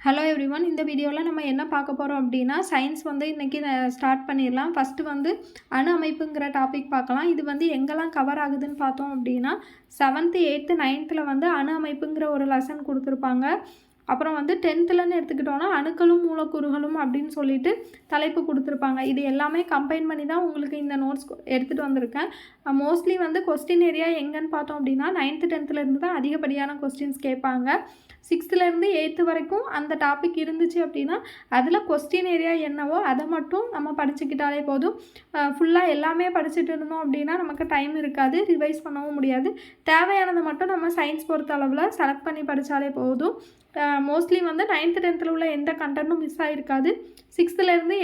Hello everyone. இந்த வீடியோவில் நம்ம என்ன பார்க்க போகிறோம் அப்படின்னா, சயின்ஸ் வந்து இன்றைக்கி ஸ்டார்ட் பண்ணிடலாம். ஃபஸ்ட்டு வந்து அணு அமைப்புங்கிற டாபிக் பார்க்கலாம். இது வந்து எங்கெல்லாம் கவர் ஆகுதுன்னு பார்த்தோம் அப்படின்னா, 7th 8th 9th வந்து அணு அமைப்புங்கிற ஒரு லெசன் கொடுத்துருப்பாங்க. அப்புறம் வந்து 10th எடுத்துக்கிட்டோன்னா அணுக்களும் மூலக்கூறுகளும் அப்படின்னு சொல்லிட்டு தலைப்பு கொடுத்துருப்பாங்க. இது எல்லாமே கம்பைன் பண்ணி தான் உங்களுக்கு இந்த நோட்ஸ் எடுத்துகிட்டு வந்திருக்கேன். மோஸ்ட்லி வந்து கொஸ்டின் ஏரியா எங்கன்னு பார்த்தோம் அப்படின்னா 9th 10th தான் அதிகப்படியான கொஸ்டின்ஸ் கேட்பாங்க. 6th 8th வரைக்கும் அந்த டாபிக் இருந்துச்சு அப்படின்னா அதில் கொஸ்டின் ஏரியா என்னவோ அதை மட்டும் நம்ம படிச்சுக்கிட்டாலே போதும். ஃபுல்லாக எல்லாமே படிச்சுட்டு இருந்தோம் அப்படின்னா நமக்கு டைம் இருக்காது, ரிவைஸ் பண்ணவும் முடியாது. தேவையானதை மட்டும் நம்ம சயின்ஸ் பொறுத்த அளவில் செலக்ட் பண்ணி படித்தாலே போதும். மோஸ்ட்லி வந்து 9th 10th உள்ள எந்த கண்டென்ட்டும் மிஸ் ஆகிருக்காது. 6th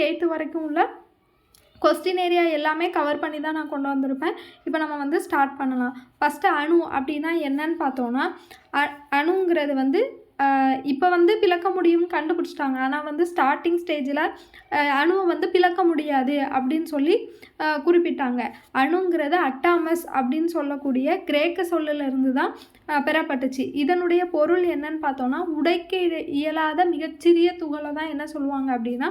8th வரைக்கும் உள்ள கொஸ்டின் ஏரியா எல்லாமே கவர் பண்ணி தான் நான் கொண்டு வந்திருப்பேன். இப்போ நம்ம வந்து ஸ்டார்ட் பண்ணலாம். ஃபஸ்ட்டு அணு அப்படின்னா என்னன்னு பார்த்தோன்னா, அணுங்கிறது வந்து இப்போ வந்து பிளக்க முடியும்னு கண்டுபிடிச்சிட்டாங்க. ஆனால் வந்து ஸ்டார்டிங் ஸ்டேஜில் அணுவை வந்து பிளக்க முடியாது அப்படின்னு சொல்லி குறிப்பிட்டாங்க. அணுங்கிறது அட்டாமஸ் அப்படின்னு சொல்லக்கூடிய கிரேக்க சொல்லிலிருந்து தான் பெறப்பட்டுச்சு. இதனுடைய பொருள் என்னன்னு பார்த்தோன்னா, உடைக்க இயலாத மிகச்சிறிய துகளை தான் என்ன சொல்லுவாங்க அப்படின்னா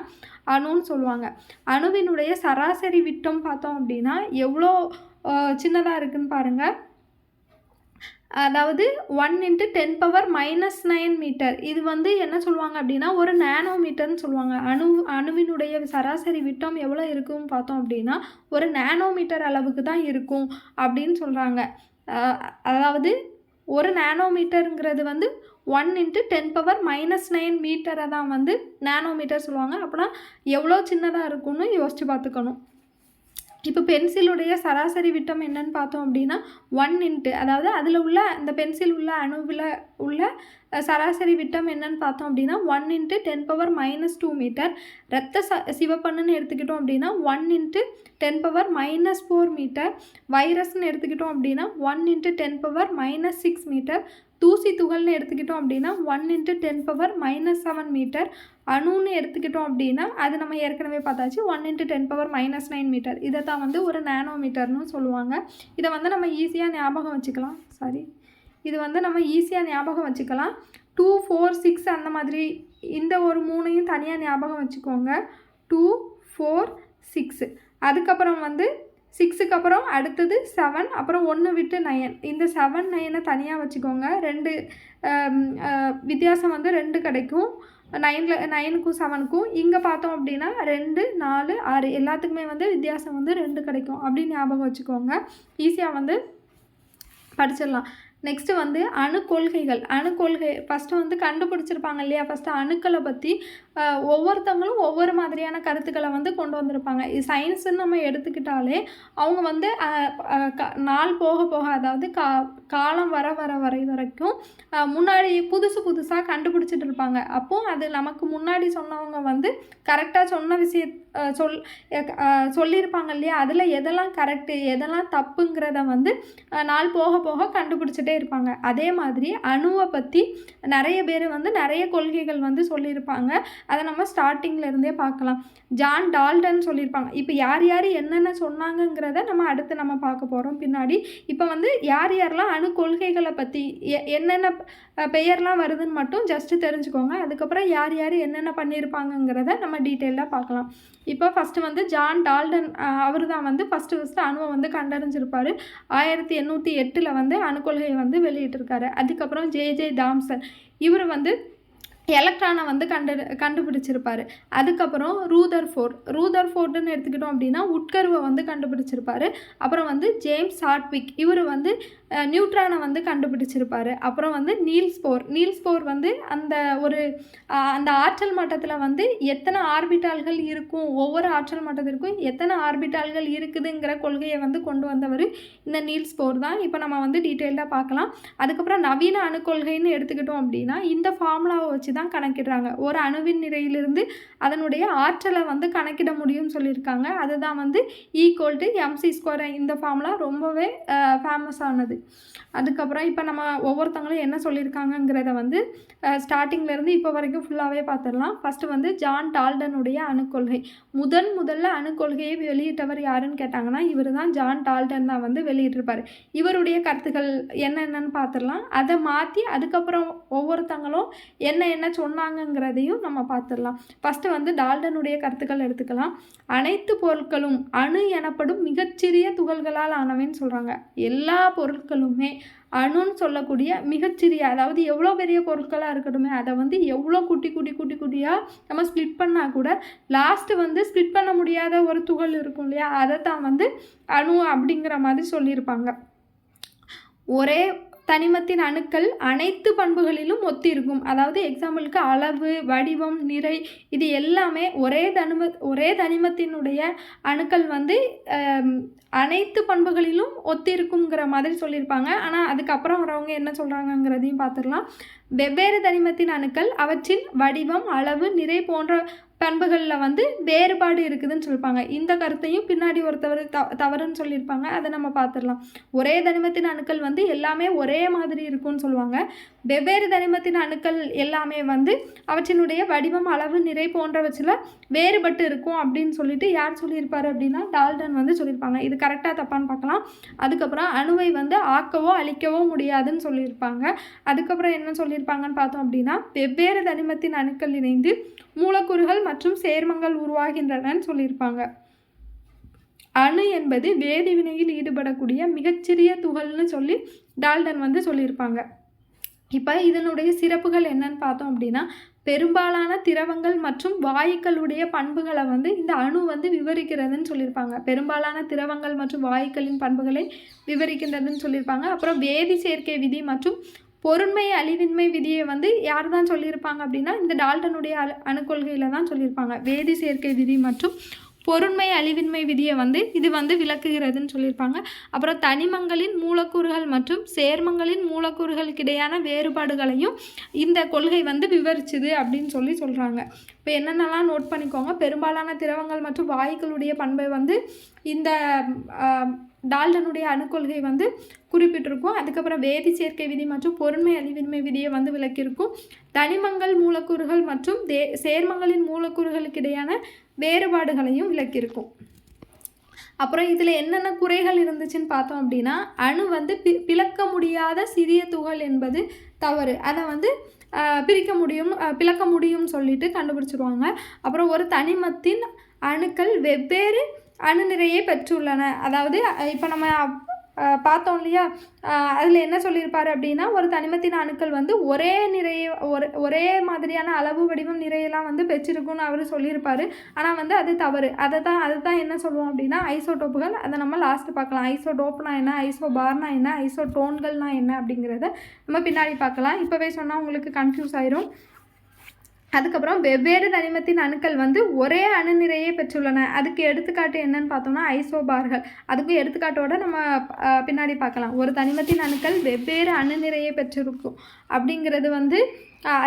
அணுன்னு சொல்லுவாங்க. அணுவினுடைய சராசரி விட்டம் பார்த்தோம் அப்படின்னா எவ்வளோ சின்னதாக இருக்குதுன்னு பாருங்கள். அதாவது 1 × 10⁻⁻9 மீட்டர். இது வந்து என்ன சொல்லுவாங்க அப்படின்னா ஒரு நேனோமீட்டர்னு சொல்லுவாங்க. அணுவினுடைய சராசரி விட்டம் எவ்வளோ இருக்குன்னு பார்த்தோம் அப்படின்னா ஒரு நேனோமீட்டர் அளவுக்கு தான் இருக்கும் அப்படின்னு சொல்கிறாங்க. அதாவது ஒரு நேனோமீட்டருங்கிறது வந்து 1 × 10⁻⁻9 மீட்டரை தான் வந்து நேனோமீட்டர் சொல்லுவாங்க. அப்படின்னா எவ்வளோ சின்னதாக இருக்கும்னு யோசித்து பார்த்துக்கணும். இப்போ பென்சிலுடைய சராசரி விட்டம் என்னன்னு பார்த்தோம் அப்படின்னா 1 × அதாவது அதில் உள்ள அந்த பென்சில் உள்ள அணுவில் உள்ள சராசரி விட்டம் என்னன்னு பார்த்தோம் அப்படின்னா 1 × 10⁻⁻2 மீட்டர். இரத்த சிவப்பணுன்னு எடுத்துக்கிட்டோம் அப்படின்னா 1 × 10⁻⁻4 மீட்டர். வைரஸ்ன்னு எடுத்துக்கிட்டோம் அப்படின்னா 1 × 10⁻⁻6 மீட்டர். தூசி துகள்னு எடுத்துக்கிட்டோம் அப்படின்னா 1 × 10⁻⁻7 மீட்டர். அணுன்னு எடுத்துக்கிட்டோம் அப்படின்னா அது நம்ம ஏற்கனவே பார்த்தாச்சு 1 × 10⁻⁻9 மீட்டர். இதை தான் வந்து ஒரு நேனோமீட்டர்னு சொல்லுவாங்க. இதை வந்து நம்ம ஈஸியாக ஞாபகம் வச்சுக்கலாம். இது வந்து நம்ம ஈஸியாக ஞாபகம் வச்சுக்கலாம். 2 4 6 அந்த மாதிரி இந்த ஒரு 3ஐயும் தனியாக ஞாபகம் வச்சுக்கோங்க. 2 4 6. அதுக்கப்புறம் வந்து 6க்கு அப்புறம் அடுத்தது 7, அப்புறம் 1 விட்டு 9. இந்த 7 9 தனியாக வச்சுக்கோங்க. 2 வித்தியாசம் வந்து 2 கிடைக்கும். 9க்கும் 7க்கும். இங்கே பார்த்தோம் அப்படின்னா 2 4 6 எல்லாத்துக்குமே வந்து வித்தியாசம் வந்து 2 கிடைக்கும் அப்படின்னு ஞாபகம் வச்சுக்கோங்க. ஈஸியாக வந்து படிச்சிடலாம். நெக்ஸ்ட்டு வந்து அணுக்கொள்கை ஃபஸ்ட்டு வந்து கண்டுபிடிச்சிருப்பாங்க இல்லையா. ஃபஸ்ட்டு அணுக்களை பற்றி ஒவ்வொருத்தவங்களும் ஒவ்வொரு மாதிரியான கருத்துக்களை வந்து கொண்டு வந்திருப்பாங்க. சயின்ஸுன்னு நம்ம எடுத்துக்கிட்டாலே அவங்க வந்து நாள் போக போக அதாவது காலம் வர வரைக்கும் முன்னாடி புதுசாக கண்டுபிடிச்சிட்டு இருப்பாங்க. அப்போது அது நமக்கு முன்னாடி சொன்னவங்க வந்து கரெக்டாக சொன்ன சொல்லியிருப்பாங்க இல்லையா. அதில் எதெல்லாம் கரெக்டு எதெல்லாம் தப்புங்கிறத வந்து நாள் போக போக கண்டுபிடிச்சிட்டே இருப்பாங்க. அதே மாதிரி அணுவை பற்றி நிறைய பேர் வந்து நிறைய கொள்கைகள் வந்து சொல்லியிருப்பாங்க. அதை நம்ம ஸ்டார்டிங்கில் இருந்தே பார்க்கலாம். ஜான் டால்டன் சொல்லியிருப்பாங்க. இப்போ யார் என்னென்ன சொன்னாங்கங்கிறத நம்ம அடுத்து நம்ம பார்க்க போகிறோம் பின்னாடி. இப்போ வந்து யாரெல்லாம் அணு கொள்கைகளை பற்றி என்னென்ன பெயர்லாம் வருதுன்னு மட்டும் ஜஸ்ட்டு தெரிஞ்சுக்கோங்க. அதுக்கப்புறம் யார் என்னென்ன பண்ணியிருப்பாங்கங்கிறத நம்ம டீட்டெயிலாக பார்க்கலாம். இப்போ ஃபஸ்ட்டு வந்து ஜான் டால்டன் அவர் தான் வந்து ஃபஸ்ட்டு அணுவை வந்து கண்டறிஞ்சிருப்பார். 1808 வந்து அணுக்கொள்கையை வந்து வெளியிட்டிருக்காரு. அதுக்கப்புறம் ஜே தாம்சன் இவர் வந்து எலக்ட்ரானை வந்து கண்டுபிடிச்சிருப்பார். அதுக்கப்புறம் ரூதர்ஃபோர்டுன்னு எடுத்துக்கிட்டோம் அப்படின்னா உட்கருவை வந்து கண்டுபிடிச்சிருப்பார். அப்புறம் வந்து ஜேம்ஸ் ஹார்ட்விக் இவர் வந்து நியூட்ரானை வந்து கண்டுபிடிச்சிருப்பார். அப்புறம் வந்து நீல்ஸ் போர் வந்து அந்த ஆற்றல் மட்டத்தில் வந்து எத்தனை ஆர்பிட்டால்கள் இருக்கும், ஒவ்வொரு ஆற்றல் மட்டத்திற்கும் எத்தனை ஆர்பிட்டால்கள் இருக்குதுங்கிற கொள்கையை வந்து கொண்டு வந்தவர் இந்த நீல்ஸ் போர் தான். இப்போ நம்ம வந்து டீட்டெயில்டாக பார்க்கலாம். அதுக்கப்புறம் நவீன அணுக்கொள்கைன்னு எடுத்துக்கிட்டோம் அப்படின்னா இந்த ஃபார்முலாவை வச்சு தான் கணக்கிடுறாங்க. ஒரு அணுவின் நிறையிலிருந்து அதனுடைய ஆற்றலை வந்து கணக்கிட முடியும்னு சொல்லியிருக்காங்க. அதுதான் வந்து ஈக்குவல் டு mc². இந்த ஃபார்முலா ரொம்பவே ஃபேமஸ் ஆனது. அதுக்கப்புறம் இப்போ நம்ம ஒவ்வொருத்தங்களும் என்ன சொல்லியிருக்காங்கங்கிறத வந்து ஸ்டார்டிங்லேருந்து இப்போ வரைக்கும் ஃபுல்லாகவே பார்த்துடலாம். ஃபஸ்ட்டு வந்து ஜான் டால்டனுடைய அணுக்கொள்கை. முதல்ல அணுக்கொள்கையை வெளியிட்டவர் யாருன்னு கேட்டாங்கன்னா இவர் தான் ஜான் டால்டன் தான் வந்து வெளியிட்டிருப்பார். இவருடைய கருத்துக்கள் என்னென்னு பார்த்துடலாம். அதை மாற்றி அதுக்கப்புறம் ஒவ்வொருத்தங்களும் என்ன சொன்னாங்கங்கிறதையும் நம்ம பார்த்துடலாம். ஃபஸ்ட்டு வந்து டால்டனுடைய கருத்துக்கள் எடுத்துக்கலாம். அனைத்து பொருட்களும் அணு எனப்படும் மிகச்சிறிய துகள்களால் ஆனவைன்னு சொல்கிறாங்க. எல்லா பொருட்களுமே அணுன்னு சொல்லக்கூடிய மிகச்சிறிய, அதாவது எவ்வளோ பெரிய பொருட்களாக இருக்கட்டுமே அதை வந்து எவ்வளோ குட்டியாக நம்ம ஸ்ப்ளிட் பண்ணால் கூட லாஸ்ட்டு வந்து ஸ்ப்ளிட் பண்ண முடியாத ஒரு துகள் இருக்கும் இல்லையா, அதை தான் வந்து அணு அப்படிங்கிற மாதிரி சொல்லியிருப்பாங்க. ஒரே தனிமத்தின் அணுக்கள் அனைத்து பண்புகளிலும் ஒத்தி இருக்கும். அதாவது எக்ஸாம்பிளுக்கு அளவு, வடிவம், நிறை இது எல்லாமே ஒரே தனிமத்தினுடைய அணுக்கள் வந்து அனைத்து பண்புகளிலும் ஒத்தி இருக்குங்கிற மாதிரி சொல்லியிருப்பாங்க. ஆனால் அதுக்கப்புறம் வரவங்க என்ன சொல்கிறாங்கங்கிறதையும் பார்த்துடலாம். வெவ்வேறு தனிமத்தின் அணுக்கள் அவற்றின் வடிவம், அளவு, நிறை போன்ற பண்புகளில் வந்து வேறுபாடு இருக்குதுன்னு சொல்லியிருப்பாங்க. இந்த கருத்தையும் பின்னாடி ஒருத்தவர் தவறுன்னு சொல்லியிருப்பாங்க. அதை நம்ம பார்த்துடலாம். ஒரே தனிமத்தின் அணுக்கள் வந்து எல்லாமே ஒரே மாதிரி இருக்கும்னு சொல்லுவாங்க. வெவ்வேறு தனிமத்தின் அணுக்கள் எல்லாமே வந்து அவற்றினுடைய வடிவம், அளவு, நிறை போன்றவற்றில் வேறுபட்டு இருக்கும் அப்படின்னு சொல்லிட்டு யார் சொல்லியிருப்பார் அப்படின்னா டால்டன் வந்து சொல்லியிருப்பாங்க. இது கரெக்டாக தப்பான்னு பார்க்கலாம். அதுக்கப்புறம் அணுவை வந்து ஆக்கவோ அழிக்கவோ முடியாதுன்னு சொல்லியிருப்பாங்க. அதுக்கப்புறம் என்ன சொல்லியிருப்பாங்கன்னு பார்த்தோம் அப்படின்னா வெவ்வேறு தனிமத்தின் அணுக்கள் இணைந்து மூலக்கூறுகள் மற்றும் சேர்மங்கள் உருவாகின்றனன்னு சொல்லியிருப்பாங்க. அணு என்பது வேதிவினையில் ஈடுபடக்கூடிய மிகச்சிறிய துகள்னு சொல்லி டால்டன் வந்து சொல்லியிருப்பாங்க. இப்போ இதனுடைய சிறப்புகள் என்னன்னு பார்த்தோம் அப்படின்னா பெரும்பாலான திரவங்கள் மற்றும் வாயுக்களுடைய பண்புகளை வந்து இந்த அணு வந்து விவரிக்கிறதுன்னு சொல்லியிருப்பாங்க. பெரும்பாலான திரவங்கள் மற்றும் வாயுக்களின் பண்புகளை விவரிக்கின்றதுன்னு சொல்லியிருப்பாங்க. அப்புறம் வேதி சேர்க்கை விதி மற்றும் பொருண்மை அழிவின்மை விதியை வந்து யார் தான் சொல்லியிருப்பாங்க அப்படின்னா இந்த டால்டனுடைய அணுக்கொள்கையில் தான் சொல்லியிருப்பாங்க. வேதி சேர்க்கை விதி மற்றும் பொருண்மை அழிவின்மை விதியை வந்து இது வந்து விளக்குகிறதுன்னு சொல்லியிருப்பாங்க. அப்புறம் தனிமங்களின் மூலக்கூறுகள் மற்றும் சேர்மங்களின் மூலக்கூறுகளுக்கிடையான வேறுபாடுகளையும் இந்த கொள்கை வந்து விவரிச்சுது அப்படின்னு சொல்கிறாங்க. இப்போ என்னென்னலாம் நோட் பண்ணிக்கோங்க. பெரும்பாலான திரவங்கள் மற்றும் வாயுக்களுடைய பண்பை வந்து இந்த டால்டனுடைய அணுக்கொள்கை வந்து குறிப்பிட்டிருக்கும். அதுக்கப்புறம் வேதி சேர்க்கை விதி மற்றும் பொருண்மை அழிவின்மை விதியை வந்து விளக்கியிருக்கும். தனிமங்கள் மூலக்கூறுகள் மற்றும் சேர்மங்களின் மூலக்கூறுகளுக்கு இடையான வேறுபாடுகளையும் விளக்கியிருக்கும். அப்புறம் இதில் என்னென்ன குறைகள் இருந்துச்சுன்னு பார்த்தோம் அப்படின்னா அணு வந்து பிளக்க முடியாத சிறிய துகள் என்பது தவறு. அதை வந்து பிளக்க முடியும்னு சொல்லிட்டு கண்டுபிடிச்சிருவாங்க. அப்புறம் ஒரு தனிமத்தின் அணுக்கள் வெவ்வேறு அணு நிறையை பெற்றுள்ளன. அதாவது இப்போ நம்ம பார்த்தோம் இல்லையா, அதில் என்ன சொல்லியிருப்பார் அப்படின்னா ஒரு தனிமத்தின் அணுக்கள் வந்து ஒரே மாதிரியான அளவு, வடிவம், நிறையெல்லாம் வந்து பெற்றிருக்குன்னு அவர் சொல்லியிருப்பார். ஆனால் வந்து அது தவறு. அதை தான் என்ன சொல்லுவோம் அப்படின்னா ஐசோடோப்புகள். அதை நம்ம லாஸ்ட்டு பார்க்கலாம். ஐசோடோப்னா என்ன, ஐசோபார்னா என்ன, ஐசோடோன்கள்னா என்ன அப்படிங்கிறத நம்ம பின்னாடி பார்க்கலாம். இப்போவே சொன்னால் உங்களுக்கு கன்ஃபியூஸ் ஆயிரும். அதுக்கப்புறம் வெவ்வேறு தனிமத்தின் அணுக்கள் வந்து ஒரே அணு நிறையை பெற்றுள்ளன. அதுக்கு எடுத்துக்காட்டு என்னன்னு பார்த்தோம்னா ஐசோபார்கள். அதுக்கு எடுத்துக்காட்டோட நம்ம பின்னாடி பார்க்கலாம். ஒரு தனிமத்தின் அணுக்கள் வெவ்வேறு அணு நிறையை பெற்றிருக்கும் அப்படிங்கிறது வந்து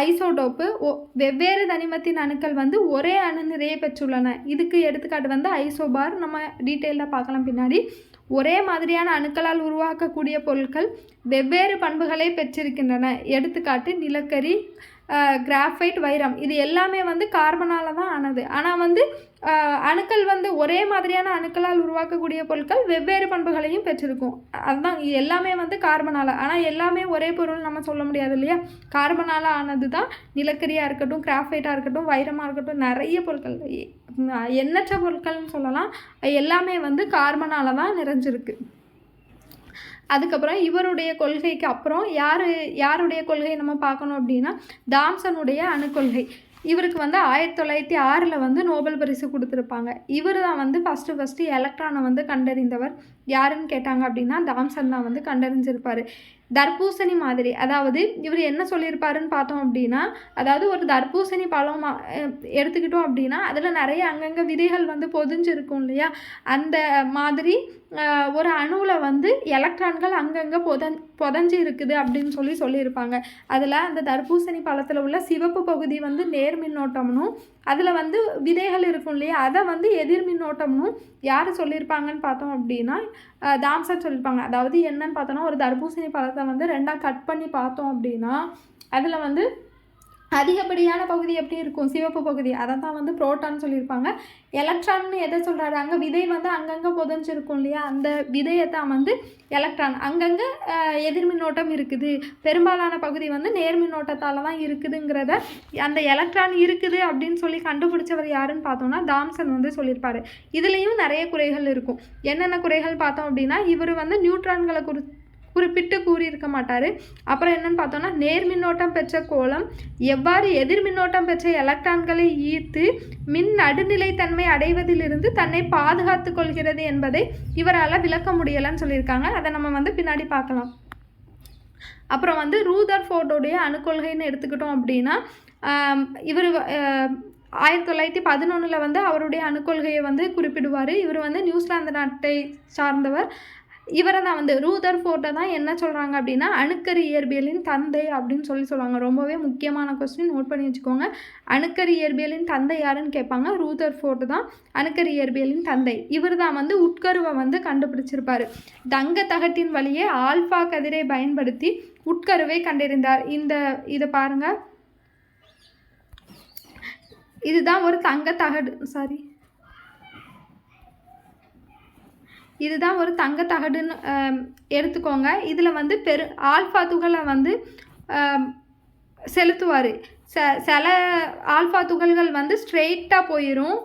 ஐசோடோப்பு. வெவ்வேறு தனிமத்தின் அணுக்கள் வந்து ஒரே அணு நிறையை பெற்றுள்ளன. இதுக்கு எடுத்துக்காட்டு வந்து ஐசோபார். நம்ம டீட்டெயிலாக பார்க்கலாம் பின்னாடி. ஒரே மாதிரியான அணுக்களால் உருவாக்கக்கூடிய பொருட்கள் வெவ்வேறு பண்புகளை பெற்றிருக்கின்றன. எடுத்துக்காட்டு நிலக்கரி, கிராஃபைட், வைரம். இது எல்லாமே வந்து கார்பனால் தான் ஆனது. ஆனால் வந்து அணுக்கள் வந்து ஒரே மாதிரியான அணுக்களால் உருவாக்கக்கூடிய பொருட்கள் வெவ்வேறு பண்புகளையும் பெற்றிருக்கும். அதுதான் எல்லாமே வந்து கார்பனால். ஆனால் எல்லாமே ஒரே பொருள் நம்ம சொல்ல முடியாது இல்லையா. கார்பனால் ஆனது தான் நிலக்கரியாக இருக்கட்டும், கிராஃபைட்டாக இருக்கட்டும், வைரமாக இருக்கட்டும், நிறைய பொருட்கள், எண்ணற்ற பொருட்கள்னு சொல்லலாம். எல்லாமே வந்து கார்பனால் தான் நிறைஞ்சிருக்கு. அதுக்கப்புறம் இவருடைய கொள்கைக்கு அப்புறம் யாருடைய கொள்கை நம்ம பார்க்கணும் அப்படின்னா தாம்சனுடைய அணுக்கொள்கை. இவருக்கு வந்து 1906 வந்து நோபல் பரிசு கொடுத்துருப்பாங்க. இவர் தான் வந்து ஃபஸ்ட்டு எலக்ட்ரானை வந்து கண்டறிந்தவர். யாருன்னு கேட்டாங்க அப்படின்னா தாம்சன் தான் வந்து கண்டறிஞ்சிருப்பார். தர்பூசணி மாதிரி, அதாவது இவர் என்ன சொல்லியிருப்பாருன்னு பார்த்தோம் அப்படின்னா அதாவது ஒரு தர்பூசணி பழம் எடுத்துக்கிட்டோம் அப்படின்னா அதில் நிறைய அங்கங்கே விதைகள் வந்து பொதிஞ்சிருக்கும் இல்லையா. அந்த மாதிரி ஒரு அணுவில் வந்து எலக்ட்ரான்கள் அங்கங்கே புதஞ்சு இருக்குது அப்படின்னு சொல்லியிருப்பாங்க. அதில் அந்த தர்பூசணி பழத்தில் உள்ள சிவப்பு பகுதி வந்து நேர் மின்னோட்டம்னும் அதில் வந்து விதைகள் இருக்கும் இல்லையா அதை வந்து எதிர் மின்னோட்டம்னும் யார் சொல்லியிருப்பாங்கன்னு பார்த்தோம் அப்படின்னா தாம்சன் சொல்லியிருப்பாங்க. அதாவது என்னன்னு பார்த்தோன்னா, ஒரு தர்பூசணி பழத்தை வந்து 2ஆக கட் பண்ணி பார்த்தோம் அப்படின்னா அதில் வந்து அதிகப்படியான பகுதி எப்படி இருக்கும்? சிவப்பு பகுதி. அதை தான் வந்து புரோட்டான் சொல்லியிருப்பாங்க. எலக்ட்ரான்னு எதை சொல்கிறாரு? அங்கே விதை வந்து அங்கங்கே புதைஞ்சிருக்கும் இல்லையா? அந்த விதையை தான் வந்து எலக்ட்ரான். அங்கங்கே எதிர்மின்னோட்டம் இருக்குது, பெரும்பாலான பகுதி வந்து நேர்மின்னோட்டத்தால் தான் இருக்குதுங்கிறத அந்த எலக்ட்ரான் இருக்குது அப்படின்னு சொல்லி கண்டுபிடிச்சவர் யாருன்னு பார்த்தோம்னா தாம்சன் வந்து சொல்லியிருப்பார். இதுலேயும் நிறைய குறைகள் இருக்கும். என்னென்ன குறைகள் பார்த்தோம் அப்படின்னா, இவர் வந்து நியூட்ரான்களை குறிப்பிட்டு கூறியிருக்க மாட்டார். அப்புறம் என்னன்னு பார்த்தோன்னா, நேர்மின்னோட்டம் பெற்ற கோளம் எவ்வாறு எதிர்மின்னோட்டம் பெற்ற எலக்ட்ரான்களை ஈர்த்து மின் நடுநிலைத்தன்மை அடைவதிலிருந்து தன்னை பாதுகாத்து கொள்கிறது என்பதை இவரால் விளக்க முடியலைன்னு சொல்லியிருக்காங்க. அதை நம்ம வந்து பின்னாடி பார்க்கலாம். அப்புறம் வந்து ரூதர்ஃபோர்டுடைய அணுக்கொள்கைன்னு எடுத்துக்கிட்டோம் அப்படின்னா, இவர் 1911 வந்து அவருடைய அணுக்கொள்கையை வந்து குறிப்பிடுவார். இவர் வந்து நியூசிலாந்து நாட்டை சார்ந்தவர். இவரை தான் வந்து ரூதர்ஃபோர்டை தான் என்ன சொல்கிறாங்க அப்படின்னா அணுக்கரு இயற்பியலின் தந்தை அப்படின்னு சொல்லுவாங்க. ரொம்பவே முக்கியமான கொஸ்டின், நோட் பண்ணி வச்சுக்கோங்க. அணுக்கரு இயற்பியலின் தந்தை யாருன்னு கேட்பாங்க. ரூதர்ஃபோர்டு தான் அணுக்கரு இயற்பியலின் தந்தை. இவர் தான் வந்து உட்கருவை வந்து கண்டுபிடிச்சிருப்பார். தங்க தகட்டின் வழியே ஆல்ஃபா கதிரை பயன்படுத்தி உட்கருவை கண்டறிந்தார். இதை பாருங்கள், இதுதான் ஒரு இதுதான் ஒரு தங்க தகடுன்னு எடுத்துக்கோங்க. இதில் வந்து ஆல்ஃபா துகளை வந்து செலுத்துவார். சில ஆல்ஃபா துகள்கள் வந்து ஸ்ட்ரெயிட்டாக போயிடும்,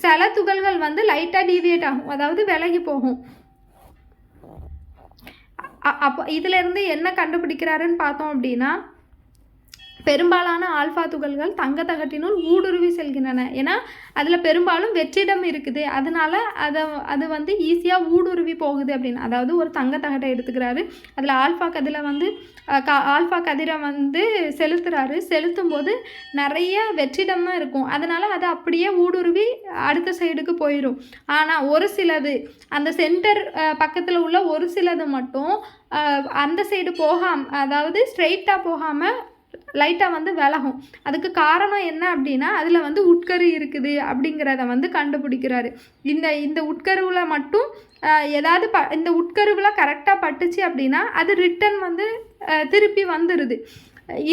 சில துகள்கள் வந்து லைட்டாக டீவியேட் ஆகும், அதாவது விலகி போகும். அப்போ இதிலேருந்து என்ன கண்டுபிடிக்கிறாருன்னு பார்த்தோம் அப்படின்னா, பெரும்பாலான ஆல்ஃபா துகள்கள் தங்க தகட்டினுள் ஊடுருவி செல்கின்றன. ஏன்னா அதில் பெரும்பாலும் வெற்றிடம் இருக்குது, அதனால் அது வந்து ஈஸியாக ஊடுருவி போகுது அப்படின்னு. அதாவது ஒரு தங்க தகட்டை எடுத்துக்கிறாரு, அதில் ஆல்ஃபா கதிரை வந்து செலுத்தும் போது நிறைய வெற்றிடம் தான் இருக்கும், அதனால் அது அப்படியே ஊடுருவி அடுத்த சைடுக்கு போயிடும். ஆனால் ஒரு சிலது அந்த சென்டர் பக்கத்தில் உள்ள ஒரு சிலது மட்டும் அந்த சைடு போகாமல், அதாவது ஸ்ட்ரெயிட்டாக போகாமல் லைட்டாக வந்து விலகும். அதுக்கு காரணம் என்ன அப்படின்னா, அதில் வந்து உட்கரு இருக்குது அப்படிங்கிறத வந்து கண்டுபிடிக்கிறாரு. இந்த உட்கருவில் மட்டும் ஏதாவது இந்த உட்கருவில் கரெக்டாக பட்டுச்சு அப்படின்னா அது ரிட்டன் வந்து திருப்பி வந்துடுது.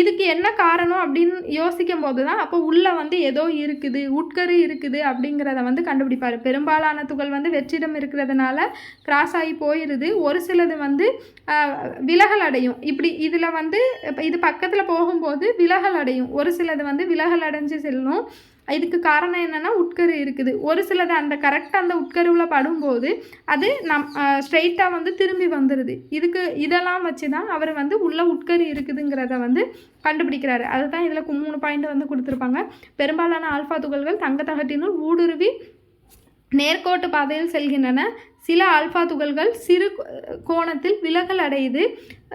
இதுக்கு என்ன காரணம் அப்படின்னு யோசிக்கும் போது தான் அப்போ உள்ளே வந்து ஏதோ இருக்குது, உட்கரு இருக்குது அப்படிங்கிறத வந்து கண்டுபிடிப்பார். பெரும்பாலான துகள் வந்து வெற்றிடம் இருக்கிறதுனால கிராஸ் ஆகி போயிடுது, ஒரு சிலது வந்து விலகல் அடையும். இப்படி இதில் வந்து இது பக்கத்தில் போகும்போது விலகல் அடையும், ஒரு சிலது வந்து விலகல் அடைஞ்சு செல்லும். இதுக்கு காரணம் என்னென்னா உட்கரு இருக்குது. ஒரு சிலது அந்த கரெக்டாக அந்த உட்கருவில் படும்போது அது ஸ்ட்ரெயிட்டாக வந்து திரும்பி வந்துடுது. இதெல்லாம் வச்சு தான் அவர் வந்து உள்ள உட்கரு இருக்குதுங்கிறத வந்து கண்டுபிடிக்கிறாரு. அதுதான் இதில் 3 பாயிண்ட் வந்து கொடுத்துருப்பாங்க. பெரும்பாலான ஆல்ஃபா துகள்கள் தங்க தகட்டினுள் ஊடுருவி நேர்கோட்டு பாதையில் செல்கின்றன. சில ஆல்ஃபா துகள்கள் சிறு கோணத்தில் விலகல் அடையுது.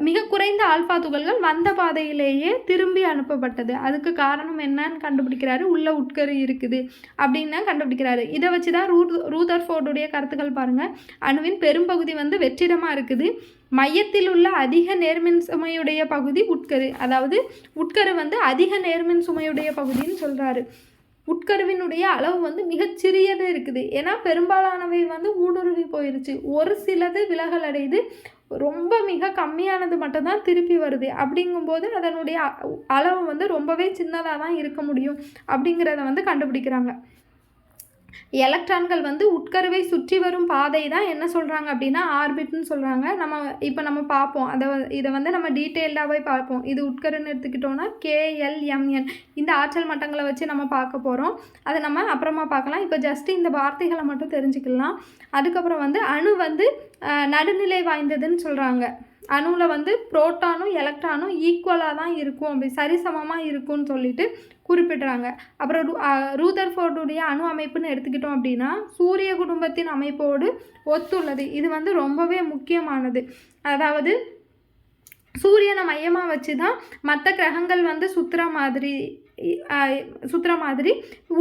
மிக குறைந்த ஆல்ஃபா துகள்கள் வந்த பாதையிலேயே திரும்பி அனுப்பப்பட்டது. அதுக்கு காரணம் என்னன்னு கண்டுபிடிக்கிறாரு, உள்ள உட்கரு இருக்குது அப்படின்னு கண்டுபிடிக்கிறாரு. இதை வச்சு தான் ரூதர்ஃபோர்டுடைய கருத்துக்கள் பாருங்கள். அணுவின் பெரும்பகுதி வந்து வெற்றிடமாக இருக்குது, மையத்தில் உள்ள அதிக நேர்மின் சுமையுடைய பகுதி உட்கரு. அதாவது உட்கரு வந்து அதிக நேர்மின் சுமையுடைய பகுதின்னு சொல்கிறாரு. உட்கருவினுடைய அளவு வந்து மிகச்சிறியது இருக்குது, ஏன்னா பெரும்பாலானவை வந்து ஊடுருவி போயிடுச்சு, ஒரு சிலது விலகல் அடையுது, ரொம்ப மிக கம்மியானது மட்டும்தான் திருப்பி வருது. அப்படிங்கும்போது அதனுடைய அளவு வந்து ரொம்பவே சின்னதாக தான் இருக்க முடியும் அப்படிங்கிறத வந்து கண்டுபிடிக்கிறாங்க. எலக்ட்ரான்கள் வந்து உட்கருவை சுற்றி வரும் பாதை தான் என்ன சொல்கிறாங்க அப்படின்னா ஆர்பிட்னு சொல்கிறாங்க. நம்ம பார்ப்போம், இதை வந்து நம்ம டீட்டெயில்டாகவே பார்ப்போம். இது உட்கருன்னு எடுத்துக்கிட்டோன்னா KLMN இந்த ஆற்றல் மட்டங்களை வச்சு நம்ம பார்க்க போகிறோம். அதை நம்ம அப்புறமா பார்க்கலாம். இப்போ ஜஸ்ட்டு இந்த வார்த்தைகளை மட்டும் தெரிஞ்சுக்கலாம். அதுக்கப்புறம் வந்து அணு வந்து நடுநிலை வாய்ந்ததுன்னு சொல்கிறாங்க. அணுவில் வந்து புரோட்டானும் எலக்ட்ரானும் ஈக்குவலாக தான் இருக்கும், அப்படி சரிசமமாக இருக்கும்னு சொல்லிட்டு குறிப்பிடுறாங்க. அப்புறம் ரூதர்ஃபோர்டுடைய அணு அமைப்புன்னு எடுத்துக்கிட்டோம் அப்படின்னா சூரிய குடும்பத்தின் அமைப்போடு ஒத்துள்ளது. இது வந்து ரொம்பவே முக்கியமானது. அதாவது சூரியனை மையமாக வச்சு தான் மற்ற கிரகங்கள் வந்து சுற்றுற மாதிரி சுற்றுற மாதிரி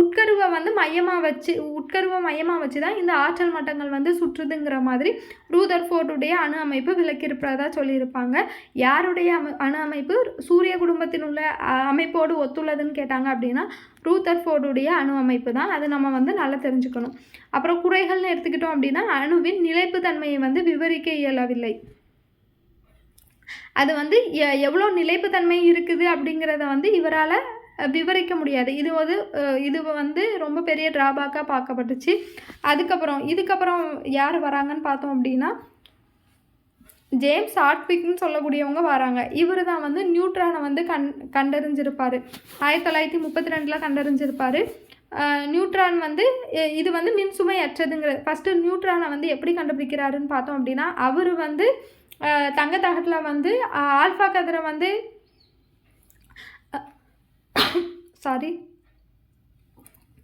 உட்கருவை வந்து மையமாக வச்சு தான் இந்த ஆற்றல் மட்டங்கள் வந்து சுற்றுதுங்கிற மாதிரி ரூதர்ஃபோர்டுடைய அணு அமைப்பு விளக்கியிருப்பதா சொல்லியிருப்பாங்க. யாருடைய அணு அமைப்பு சூரிய குடும்பத்தில் உள்ள அமைப்போடு ஒத்துள்ளதுன்னு கேட்டாங்க அப்படின்னா ரூதர்ஃபோர்டுடைய அணு அமைப்பு தான். அது நம்ம வந்து நல்லா தெரிஞ்சுக்கணும். அப்புறம் குறைகள்னு எடுத்துக்கிட்டோம் அப்படின்னா அணுவின் நிலைப்புத்தன்மையை வந்து விவரிக்க இயலவில்லை. அது வந்து எவ்வளோ நிலைப்புத்தன்மை இருக்குது அப்படிங்கிறத வந்து இவரால் விவரிக்க முடியாது. இது வந்து ரொம்ப பெரிய ட்ராபேக்காக பார்க்கப்பட்டுச்சு. இதுக்கப்புறம் யார் வராங்கன்னு பார்த்தோம் அப்படின்னா ஜேம்ஸ் ஹாட்விக்னு சொல்லக்கூடியவங்க வராங்க. இவர் தான் வந்து நியூட்ரானை வந்து கண்டறிஞ்சிருப்பார். 1932 கண்டறிஞ்சிருப்பார். நியூட்ரான் வந்து இது வந்து மின்சுமை அற்றதுங்கிறது. ஃபஸ்ட்டு நியூட்ரானை வந்து எப்படி கண்டுபிடிக்கிறாருன்னு பார்த்தோம் அப்படின்னா அவர் வந்து தங்கத்தகட்டில் வந்து ஆல்ஃபா கதிரை வந்து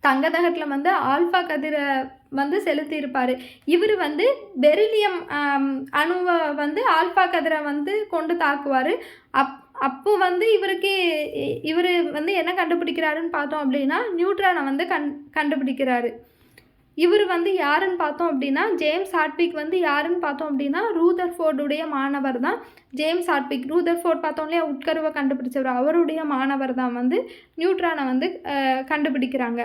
தங்கத்தகட்டில் வந்து ஆல்ஃபா கதிரை வந்து செலுத்தியிருப்பார். இவர் வந்து பெரிலியம் அணுவை வந்து ஆல்ஃபா கதிரை வந்து கொண்டு தாக்குவார். அப்போ வந்து இவர் வந்து என்ன கண்டுபிடிக்கிறாருன்னு பார்த்தோம் அப்படின்னா நியூட்ரானை வந்து கண்டுபிடிக்கிறாரு. இவர் வந்து யாருன்னு பார்த்தோம் அப்படின்னா ஜேம்ஸ் ஹாட்விக் வந்து யாருன்னு பார்த்தோம் அப்படின்னா ரூதர்ஃபோர்டுடைய மாணவர் தான் ஜேம்ஸ் ஹாட்விக். ரூதர்ஃபோர்ட் பார்த்தோம் இல்லையா, உட்கருவை கண்டுபிடிச்சவர், அவருடைய மாணவர் தான் வந்து நியூட்ரானை வந்து கண்டுபிடிக்கிறாங்க.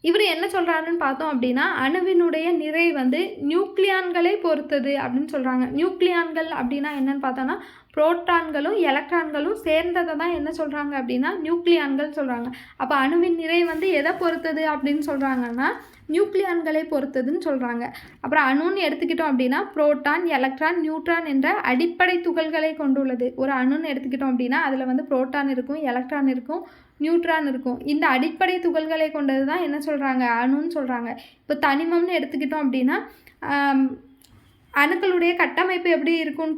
இவர் என்ன சொல்கிறாருன்னு பார்த்தோம் அப்படின்னா அணுவினுடைய நிறை வந்து நியூக்ளியான்களை பொறுத்தது அப்படின்னு சொல்கிறாங்க. நியூக்ளியான்கள் அப்படின்னா என்னன்னு பார்த்தோன்னா புரோட்டான்களும் எலக்ட்ரான்களும் சேர்ந்ததை தான் என்ன சொல்கிறாங்க அப்படின்னா நியூக்ளியான்கள் சொல்கிறாங்க. அப்போ அணுவின் நிறை வந்து எதை பொறுத்தது அப்படின்னு சொல்கிறாங்கன்னா நியூக்ளியான்களை பொறுத்ததுன்னு சொல்கிறாங்க. அப்புறம் அணுன்னு எடுத்துக்கிட்டோம் அப்படின்னா புரோட்டான், எலக்ட்ரான், நியூட்ரான் என்ற அடிப்படை துகள்களை கொண்டுள்ளது. ஒரு அணுன்னு எடுத்துக்கிட்டோம் அப்படின்னா அதில் வந்து புரோட்டான் இருக்கும், எலக்ட்ரான் இருக்கும், நியூட்ரான் இருக்கும். இந்த அடிப்படை துகள்களை கொண்டது தான் என்ன சொல்கிறாங்க அணுன்னு சொல்கிறாங்க. இப்போ தனிமம்னு எடுத்துக்கிட்டோம் அப்படின்னா அணுக்களுடைய கட்டமைப்பு எப்படி இருக்குன்னு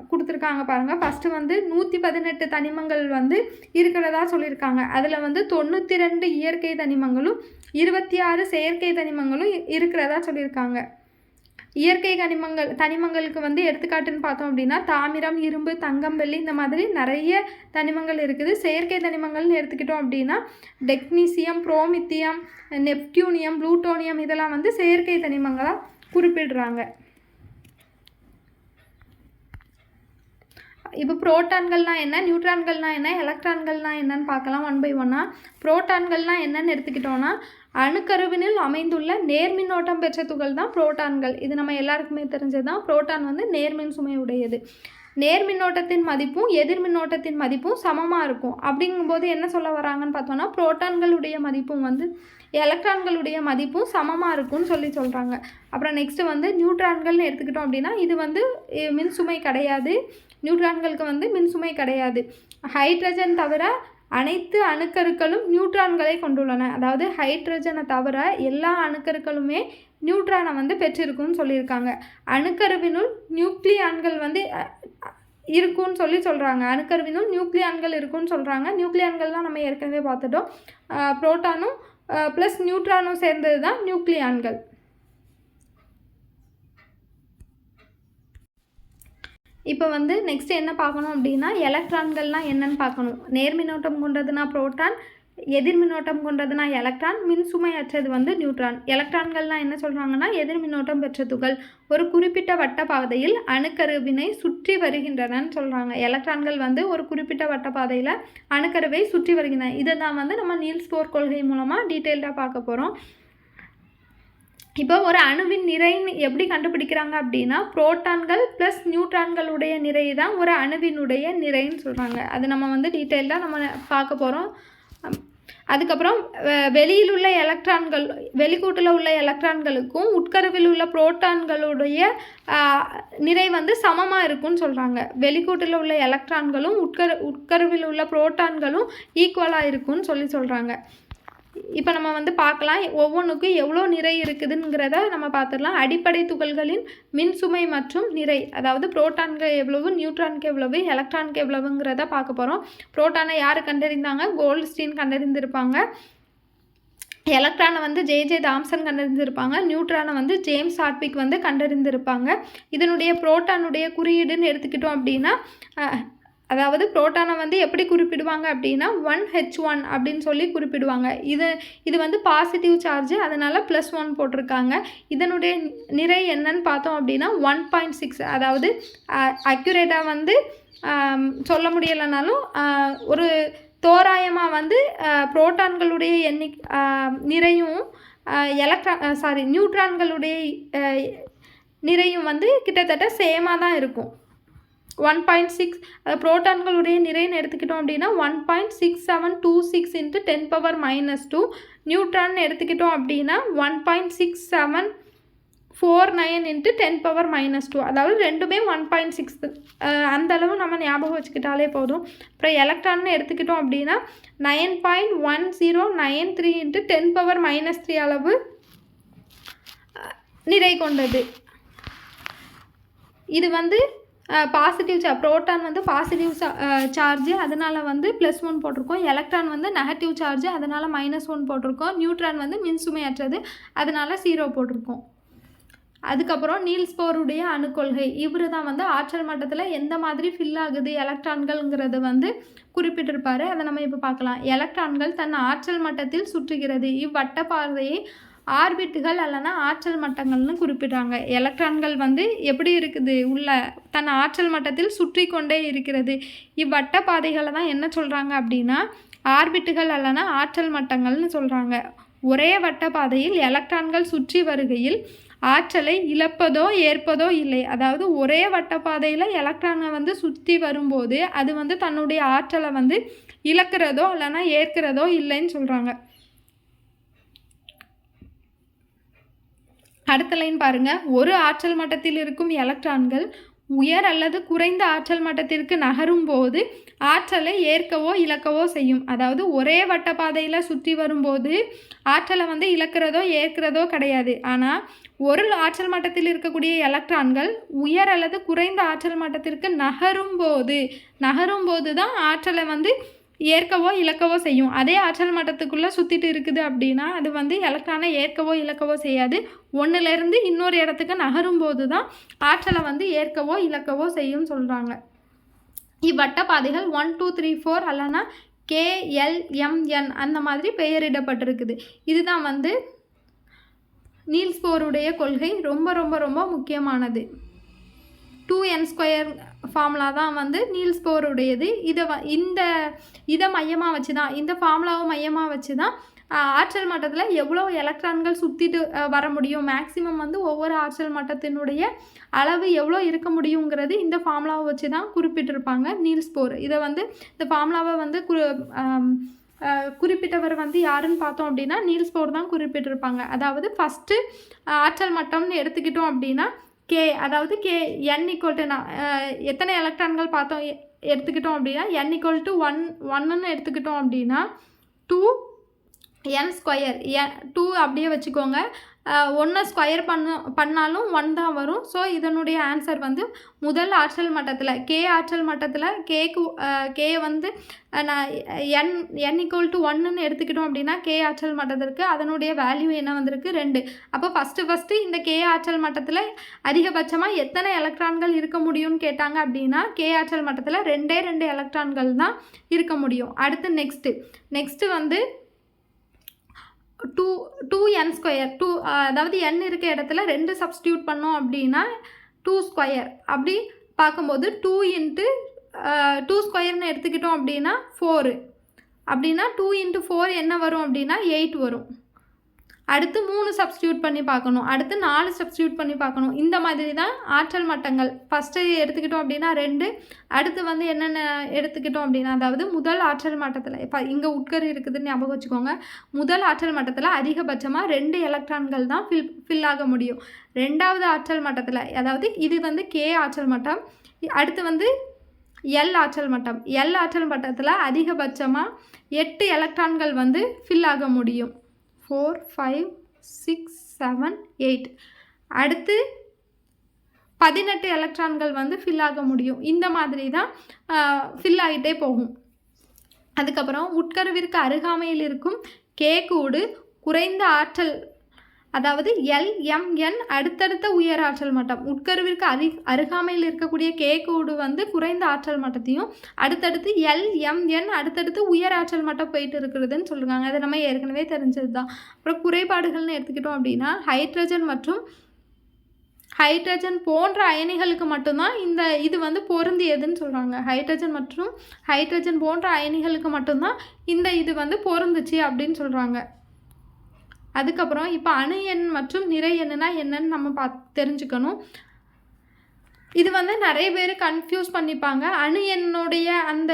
கொடுத்துருக்காங்க பாருங்கள். ஃபஸ்ட்டு வந்து 118 தனிமங்கள் வந்து இருக்கிறதா சொல்லியிருக்காங்க. அதில் வந்து 92 இயற்கை தனிமங்களும் 26 செயற்கை தனிமங்களும் இருக்கிறதா சொல்லியிருக்காங்க. இயற்கை தனிமங்களுக்கு வந்து எடுத்துக்காட்டுன்னு பார்த்தோம் அப்படின்னா தாமிரம், இரும்பு, தங்கம், வெள்ளி இந்த மாதிரி நிறைய தனிமங்கள் இருக்குது. செயற்கை தனிமங்கள்னு எடுத்துக்கிட்டோம் அப்படின்னா டெக்னீசியம், புரோமித்தியம், நெப்டியூனியம், புளூட்டோனியம் இதெல்லாம் வந்து செயற்கை தனிமங்களாக குறிப்பிடுறாங்க. இப்போ புரோட்டான்கள்னால் என்ன, நியூட்ரான்கள்னால் என்ன, எலக்ட்ரான்கள்னால் என்னன்னு பார்க்கலாம் ஒன் பை ஒன்னாக. புரோட்டான்கள்னால் என்னன்னு எடுத்துக்கிட்டோன்னா அணுக்கருவினில் அமைந்துள்ள நேர்மின்னோட்டம் பெற்ற துகள் தான் புரோட்டான்கள். இது நம்ம எல்லாருக்குமே தெரிஞ்சது தான். புரோட்டான் வந்து நேர்மின் சுமை உடையது. நேர்மின்னோட்டத்தின் மதிப்பும் எதிர்மின்னோட்டத்தின் மதிப்பும் சமமாக இருக்கும். அப்படிங்கும்போது என்ன சொல்ல வராங்கன்னு பார்த்தோன்னா புரோட்டான்களுடைய மதிப்பும் வந்து எலக்ட்ரான்களுடைய மதிப்பும் சமமாக இருக்கும்னு சொல்கிறாங்க. அப்புறம் நெக்ஸ்ட்டு வந்து நியூட்ரான்கள்னு எடுத்துக்கிட்டோம் அப்படின்னா இது வந்து மின்சுமை கிடையாது. நியூட்ரான்களுக்கு வந்து மின்சுமை கிடையாது. ஹைட்ரஜன் தவிர அனைத்து அணுக்கருக்களும் நியூட்ரான்களை கொண்டுள்ளன. அதாவது ஹைட்ரஜனை தவிர எல்லா அணுக்கருக்களுமே நியூட்ரானை வந்து பெற்றிருக்குன்னு சொல்லியிருக்காங்க. அணுக்கருவினுள் நியூக்ளியான்கள் வந்து இருக்குன்னு சொல்கிறாங்க. அணுக்கருவினுள் நியூக்ளியான்கள் இருக்குன்னு சொல்கிறாங்க. நியூக்ளியான்கள்லாம் நம்ம ஏற்கனவே பார்த்துட்டோம். புரோட்டானும் ப்ளஸ் நியூட்ரானும் சேர்ந்தது தான் நியூக்ளியான்கள். இப்போ வந்து நெக்ஸ்ட் என்ன பார்க்கணும் அப்படின்னா எலக்ட்ரான்கள்லாம் என்னன்னு பார்க்கணும். நேர்மின்னோட்டம் கொண்டதுன்னா புரோட்டான், எதிர்மின்னோட்டம் கொண்டதுன்னா எலக்ட்ரான், மின்சுமை அற்றது வந்து நியூட்ரான். எலக்ட்ரான்கள்லாம் என்ன சொல்கிறாங்கன்னா எதிர்மின்னோட்டம் பெற்ற துகள் ஒரு குறிப்பிட்ட வட்ட பாதையில் அணுக்கருவினை சுற்றி வருகின்றனன்னு சொல்கிறாங்க. எலக்ட்ரான்கள் வந்து ஒரு குறிப்பிட்ட வட்ட பாதையில் அணுக்கருவை சுற்றி வருகின்றன. இதை தான் வந்து நம்ம நீல்ஸ் போர் கொள்கை மூலமாக டீட்டெயில்டாக பார்க்க போகிறோம். இப்போ ஒரு அணுவின் நிறைன்னு எப்படி கண்டுபிடிக்கிறாங்க அப்படின்னா புரோட்டான்கள் ப்ளஸ் நியூட்ரான்களுடைய நிறை தான் ஒரு அணுவினுடைய நிறைன்னு சொல்கிறாங்க. அது நம்ம வந்து டீட்டெயில்டாக நம்ம பார்க்க போகிறோம். அதுக்கப்புறம் வெளியில் உள்ள எலக்ட்ரான்கள், வெளிக்கூட்டில் உள்ள எலக்ட்ரான்களுக்கும் உட்கருவில் உள்ள புரோட்டான்களுடைய நிறை வந்து சமமாக இருக்குன்னு சொல்கிறாங்க. வெளிக்கூட்டில் உள்ள எலக்ட்ரான்களும் உட்கருவில் உள்ள புரோட்டான்களும் ஈக்குவலாக இருக்குன்னு சொல்கிறாங்க. இப்போ நம்ம வந்து பார்க்கலாம் ஒவ்வொன்றுக்கும் எவ்வளோ நிறை இருக்குதுங்கிறத நம்ம பார்த்துடலாம். அடிப்படை துகள்களின் மின்சுமை மற்றும் நிறை, அதாவது புரோட்டான்கள் எவ்வளவு, நியூட்ரானுக்கு எவ்வளவு, எலக்ட்ரானுக்கு எவ்வளவுங்கிறத பார்க்க போகிறோம். புரோட்டானை யார் கண்டறிந்தாங்க? கோல்ட்ஸ்டீன் கண்டறிந்திருப்பாங்க. எலக்ட்ரானை வந்து ஜே தாம்சன் கண்டறிந்திருப்பாங்க. நியூட்ரானை வந்து ஜேம்ஸ் ஹாட்விக் வந்து கண்டறிந்திருப்பாங்க. இதனுடைய புரோட்டானுடைய குறியீடுன்னு எடுத்துக்கிட்டோம் அப்படின்னா அதாவது புரோட்டானை வந்து எப்படி குறிப்பிடுவாங்க அப்படின்னா 1H1 அப்படின்னு சொல்லி குறிப்பிடுவாங்க. இது வந்து பாசிட்டிவ் சார்ஜ், அதனால் +1 போட்டிருக்காங்க. இதனுடைய நிறை என்னன்னு பார்த்தோம் அப்படின்னா 1.6. அதாவது அக்யூரேட்டாக வந்து சொல்ல முடியலைனாலும் ஒரு தோராயமாக வந்து புரோட்டான்களுடைய நிறையும் நியூட்ரான்களுடைய நிறையும் வந்து கிட்டத்தட்ட சேமாக தான் இருக்கும். 1.6 புரோட்டான்களுடைய நிறைன்னு எடுத்துக்கிட்டோம் அப்படின்னா 1.6726 × 10⁻². நியூட்ரான் எடுத்துக்கிட்டோம் அப்படின்னா 1.6749 × 10⁻². அதாவது ரெண்டுமே 1.6 அந்த அளவு நம்ம ஞாபகம் வச்சுக்கிட்டாலே போதும். அப்புறம் எலக்ட்ரான்னு எடுத்துக்கிட்டோம் அப்படின்னா 9.1093 × 10⁻³ அளவு நிறை கொண்டது. இது வந்து பாசிட்டிவ் புரோட்டான் வந்து பாசிட்டிவ் சார்ஜ், அதனால் வந்து +1 போட்டிருக்கோம். எலக்ட்ரான் வந்து நெகட்டிவ் சார்ஜ், அதனால் -1 போட்டிருக்கோம். நியூட்ரான் வந்து மின்சுமையற்றது, அதனால் 0 போட்டிருக்கோம். அதுக்கப்புறம் நீல்ஸ் போருடைய அணுக்கொள்கை. இவர் தான் வந்து ஆற்றல் மட்டத்தில் எந்த மாதிரி ஃபில் ஆகுது எலக்ட்ரான்கள்ங்கிறத வந்து குறிப்பிட்டிருப்பார். அதை நம்ம இப்போ பார்க்கலாம். எலக்ட்ரான்கள் தன் ஆற்றல் மட்டத்தில் சுற்றுகிறது. இவ்வட்ட பாதையை ஆர்பிட்டுகள் அல்லனா ஆற்றல் மட்டங்கள்னு குறிப்பிடுறாங்க. எலக்ட்ரான்கள் வந்து எப்படி இருக்குது, உள்ள தன் ஆற்றல் மட்டத்தில் சுற்றி கொண்டே இருக்கிறது. இவ்வட்ட பாதைகளை தான் என்ன சொல்கிறாங்க அப்படின்னா ஆர்பிட்டுகள் அல்லனா ஆற்றல் மட்டங்கள்னு சொல்கிறாங்க. ஒரே வட்ட பாதையில் எலக்ட்ரான்கள் சுற்றி வருகையில் ஆற்றலை இழப்பதோ ஏற்பதோ இல்லை. அதாவது ஒரே வட்டப்பாதையில் எலக்ட்ரானை வந்து சுற்றி வரும்போது அது வந்து தன்னுடைய ஆற்றலை வந்து இழக்கிறதோ இல்லைன்னா ஏற்கிறதோ இல்லைன்னு சொல்கிறாங்க. அடுத்த லைன் பாருங்கள். ஒரு ஆற்றல் மட்டத்தில் இருக்கும் எலக்ட்ரான்கள் உயர் அல்லது குறைந்த ஆற்றல் மட்டத்திற்கு நகரும் போது ஆற்றலை ஏற்கவோ இழக்கவோ செய்யும். அதாவது ஒரே வட்டப்பாதையில் சுற்றி வரும்போது ஆற்றலை வந்து இழக்கிறதோ ஏற்கிறதோ கிடையாது. ஆனால் ஒரு ஆற்றல் மட்டத்தில் இருக்கக்கூடிய எலக்ட்ரான்கள் உயர் அல்லது குறைந்த ஆற்றல் மட்டத்திற்கு நகரும் போது தான் ஆற்றலை வந்து ஏற்கவோ இழக்கவோ செய்யும். அதே ஆற்றல் மட்டத்துக்குள்ளே சுற்றிட்டு இருக்குது அப்படின்னா அது வந்து எலக்ட்ரானை ஏற்கவோ இழக்கவோ செய்யாது. ஒன்றுலேருந்து இன்னொரு இடத்துக்கு நகரும்போது தான் ஆற்றலை வந்து ஏற்கவோ இழக்கவோ செய்யும் சொல்கிறாங்க. இவ்வட்ட பாதைகள் 1 2 3 4 அல்லனா KLMN அந்த மாதிரி பெயரிடப்பட்டிருக்குது. இதுதான் வந்து நீல்ஸ் போருடைய கொள்கை. ரொம்ப ரொம்ப ரொம்ப முக்கியமானது. 2n² ஃபார்முலா தான் வந்து நீல்ஸ் போருடையது. இதை மையமாக வச்சு தான், இந்த ஃபார்முலாவை மையமாக வச்சு தான் ஆற்றல் மட்டத்தில் எவ்வளோ எலக்ட்ரான்கள் சுற்றிட்டு வர முடியும், மேக்ஸிமம் வந்து ஒவ்வொரு ஆற்றல் மட்டத்தினுடைய அளவு எவ்வளோ இருக்க முடியுங்கிறது இந்த ஃபார்முலாவை வச்சு தான் குறிப்பிட்டிருப்பாங்க நீல்ஸ் போர். இதை வந்து இந்த ஃபார்முலாவை வந்து குறிப்பிட்டவர் வந்து யாருன்னு பார்த்தோம் அப்படின்னா நீல்ஸ் போர் தான் குறிப்பிட்டிருப்பாங்க. அதாவது ஃபஸ்ட்டு ஆற்றல் மட்டம்னு எடுத்துக்கிட்டோம் அப்படின்னா அதாவது n = எத்தனை எலக்ட்ரான்கள் பார்த்தோம் எடுத்துக்கிட்டோம் அப்படின்னா n = 1 எடுத்துக்கிட்டோம் அப்படின்னா 2n². 2 அப்படியே வச்சுக்கோங்க. 1 ஸ்கொயர் பண்ணாலும் 1 தான் வரும். ஸோ இதனுடைய ஆன்சர் வந்து முதல் ஆற்றல் மட்டத்தில் ஆற்றல் மட்டத்தில் கே வந்து நான் n = 1ன்னு எடுத்துக்கிட்டோம் அப்படின்னா ஆற்றல் மட்டத்திற்கு அதனுடைய வேல்யூ என்ன வந்திருக்கு 2. அப்போ ஃபஸ்ட்டு இந்த ஆற்றல் மட்டத்தில் அதிகபட்சமாக எத்தனை எலக்ட்ரான்கள் இருக்க முடியும்னு கேட்டாங்க அப்படின்னா ஆற்றல் மட்டத்தில் 2 எலக்ட்ரான்கள் தான் இருக்க முடியும். அடுத்து நெக்ஸ்ட்டு வந்து 2n². அதாவது n இருக்க இடத்துல 2 சப்ஸ்டியூட் பண்ணோம் அப்படின்னா 2² அப்படி பார்க்கும்போது 2 × 2² எடுத்துக்கிட்டோம் அப்படின்னா 4. அப்படின்னா 2 × 4 என்ன வரும் அப்படின்னா 8 வரும். அடுத்து 3 சப்ஸ்டியூட் பண்ணி பார்க்கணும். அடுத்து 4 சப்ஸ்டியூட் பண்ணி பார்க்கணும். இந்த மாதிரி தான் ஆற்றல் மட்டங்கள். ஃபஸ்ட்டு எடுத்துக்கிட்டோம் அப்படின்னா 2. அடுத்து வந்து என்னென்ன எடுத்துக்கிட்டோம் அப்படின்னா அதாவது முதல் ஆற்றல் மட்டத்தில் இப்போ இங்கே உட்கரு இருக்குதுன்னு ஞாபகம் வச்சுக்கோங்க. முதல் ஆற்றல் மட்டத்தில் அதிகபட்சமாக 2 எலக்ட்ரான்கள் தான் ஃபில் ஆக முடியும். ரெண்டாவது ஆற்றல் மட்டத்தில் அதாவது இது வந்து ஆற்றல் மட்டம். அடுத்து வந்து ஆற்றல் மட்டம். ஆற்றல் மட்டத்தில் அதிகபட்சமாக 8 எலக்ட்ரான்கள் வந்து ஃபில் ஆக முடியும். 4 5 6 7 8. அடுத்து 18 எலக்ட்ரான்கள் வந்து ஃபில் ஆக முடியும். இந்த மாதிரி தான் ஃபில் ஆகிட்டே போகும். அதுக்கப்புறம் உட்கருவிற்கு அருகாமையில் இருக்கும் கூடு குறைந்த ஆற்றல் அதாவது LMN அடுத்தடுத்த உயர் ஆற்றல் மட்டம். உட்கருவிற்கு அருகாமையில் இருக்கக்கூடிய K கோடு வந்து குறைந்த ஆற்றல் மட்டத்தையும், அடுத்தடுத்து LMN அடுத்தடுத்து உயர் ஆற்றல் மட்டம் போயிட்டு இருக்கிறதுன்னு சொல்லுவாங்க. அது நம்ம ஏற்கனவே தெரிஞ்சது தான். அப்புறம் குறைபாடுகள்னு எடுத்துக்கிட்டோம் அப்படின்னா, ஹைட்ரஜன் போன்ற அயனிகளுக்கு மட்டும்தான் இது வந்து பொருந்தியதுன்னு சொல்கிறாங்க. ஹைட்ரஜன் போன்ற அயனிகளுக்கு மட்டும்தான் இது வந்து பொருந்துச்சு அப்படின்னு சொல்கிறாங்க. அதுக்கப்புறம் இப்போ அணு எண் மற்றும் நிறை எண்ணுனா என்னன்னு நம்ம தெரிஞ்சுக்கணும். இது வந்து நிறைய பேர் கன்ஃபியூஸ் பண்ணிப்பாங்க. அணு எண்ணுடைய அந்த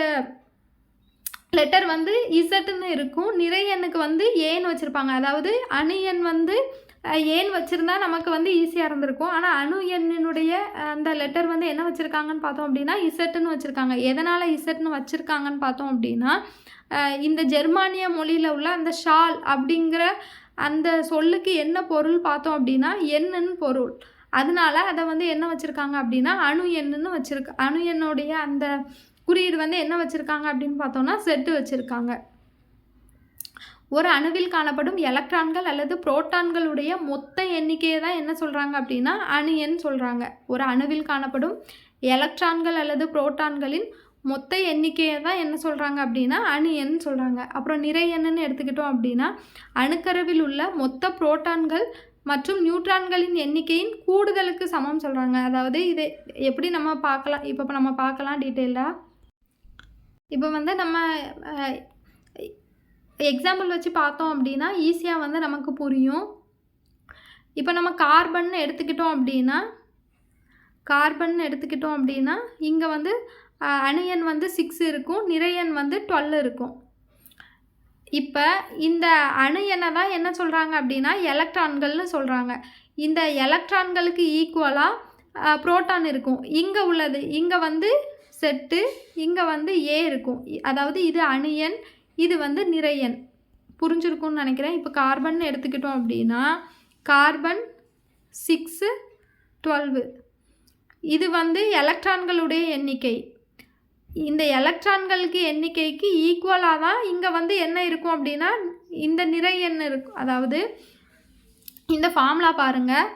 லெட்டர் வந்து இசட்னு இருக்கும், நிறை எண்ணுக்கு வந்து ஏன்னு வச்சுருப்பாங்க. அதாவது அணு எண் வந்து ஏன் வச்சுருந்தா நமக்கு வந்து ஈஸியாக இருந்திருக்கும். ஆனால் அணு எண்ணினுடைய அந்த லெட்டர் வந்து என்ன வச்சுருக்காங்கன்னு பார்த்தோம் அப்படின்னா இசட்டுன்னு வச்சுருக்காங்க. எதனால் இசட்னு வச்சுருக்காங்கன்னு பார்த்தோம் அப்படின்னா, இந்த ஜெர்மானிய மொழியில் உள்ள அந்த ஷால் அப்படிங்கிற அந்த சொல்லுக்கு என்ன பொருள் பார்த்தோம் அப்படின்னா எண்ணுன்னு பொருள். அதனால அதை வந்து என்ன வச்சுருக்காங்க அப்படின்னா அணு எண்ணுன்னு அணு எண்ணுடைய அந்த குறியீடு வந்து என்ன வச்சுருக்காங்க அப்படின்னு பார்த்தோம்னா செட்டு வச்சுருக்காங்க. ஒரு அணுவில் காணப்படும் எலக்ட்ரான்கள் அல்லது புரோட்டான்களுடைய மொத்த எண்ணிக்கையை தான் என்ன சொல்கிறாங்க அப்படின்னா அணு எண் சொல்கிறாங்க. ஒரு அணுவில் காணப்படும் எலக்ட்ரான்கள் அல்லது புரோட்டான்களின் மொத்த எண்ணிக்கையை தான் என்ன சொல்கிறாங்க அப்படின்னா அணு எண் சொல்கிறாங்க. அப்புறம் நிறை எண்ணுன்னு எடுத்துக்கிட்டோம் அப்படின்னா அணுக்கருவில் உள்ள மொத்த புரோட்டான்கள் மற்றும் நியூட்ரான்களின் எண்ணிக்கையின் கூடுதலுக்கு சமம் சொல்கிறாங்க. அதாவது இதை எப்படி நம்ம பார்க்கலாம், இப்போ நம்ம பார்க்கலாம் டீட்டெயிலாக. இப்போ வந்து நம்ம எக்ஸாம்பிள் வச்சு பார்த்தோம் அப்படின்னா ஈஸியாக வந்து நமக்கு புரியும். இப்போ நம்ம கார்பன் எடுத்துக்கிட்டோம் அப்படின்னா இங்கே வந்து அணு எண் வந்து 6 இருக்கும், நிறை எண் வந்து 12 இருக்கும். இப்போ இந்த அணு எண்ணை தான் என்ன சொல்கிறாங்க அப்படின்னா எலக்ட்ரான்கள்னு சொல்கிறாங்க. இந்த எலக்ட்ரான்களுக்கு ஈக்குவலாக புரோட்டான் இருக்கும். இங்கே வந்து செட்டு, இங்கே வந்து ஏ இருக்கும். அதாவது இது அணு எண், இது வந்து நிறை எண். புரிஞ்சிருக்கும்னு நினைக்கிறேன். இப்போ கார்பன் எடுத்துக்கிட்டோம் அப்படின்னா கார்பன் 6 12 இது வந்து எலக்ட்ரான்களுடைய எண்ணிக்கை. இந்த எலக்ட்ரான்களுக்கு எண்ணிக்கைக்கு ஈக்குவலாக தான் இங்கே வந்து என்ன இருக்கும் அப்படின்னா இந்த நிறை எண் இருக்கும். அதாவது இந்த ஃபார்முலா பாருங்கள்,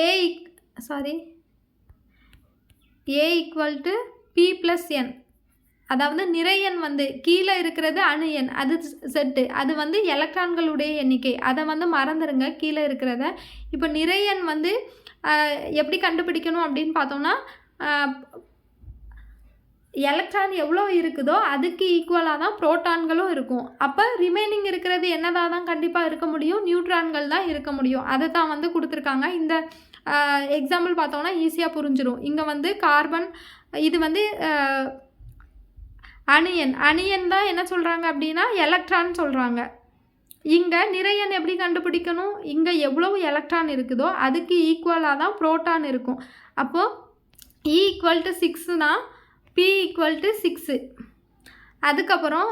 ஏ equal to be plus n. அதாவது நிறை எண் வந்து கீழே இருக்கிறது அணு எண், அது செட்டு, அது வந்து எலக்ட்ரான்களுடைய எண்ணிக்கை. அதை வந்து மறந்துடுங்க கீழே இருக்கிறத. இப்போ நிறை எண் வந்து எப்படி கண்டுபிடிக்கணும் அப்படின்னு பார்த்தோம்னா எலக்ட்ரான் எவ்வளோ இருக்குதோ அதுக்கு ஈக்குவலாக தான் புரோட்டான்களும் இருக்கும். அப்போ ரிமைனிங் இருக்கிறது என்னதாக தான் கண்டிப்பாக இருக்க முடியும், நியூட்ரான்கள் தான் இருக்க முடியும். அதை தான் வந்து கொடுத்துருக்காங்க. இந்த எக்ஸாம்பிள் பார்த்தோம்னா ஈஸியாக புரிஞ்சிடும். இங்கே வந்து கார்பன் இது வந்து அணு எண் தான் என்ன சொல்கிறாங்க அப்படின்னா எலக்ட்ரான் சொல்கிறாங்க. இங்கே நிறை எண் எப்படி கண்டுபிடிக்கணும், இங்கே எவ்வளவு எலக்ட்ரான் இருக்குதோ அதுக்கு ஈக்குவலாக தான் புரோட்டான் இருக்கும். அப்போது E ஈக்குவல் டு 6னா P ஈக்குவல் டு 6. அதுக்கப்புறம்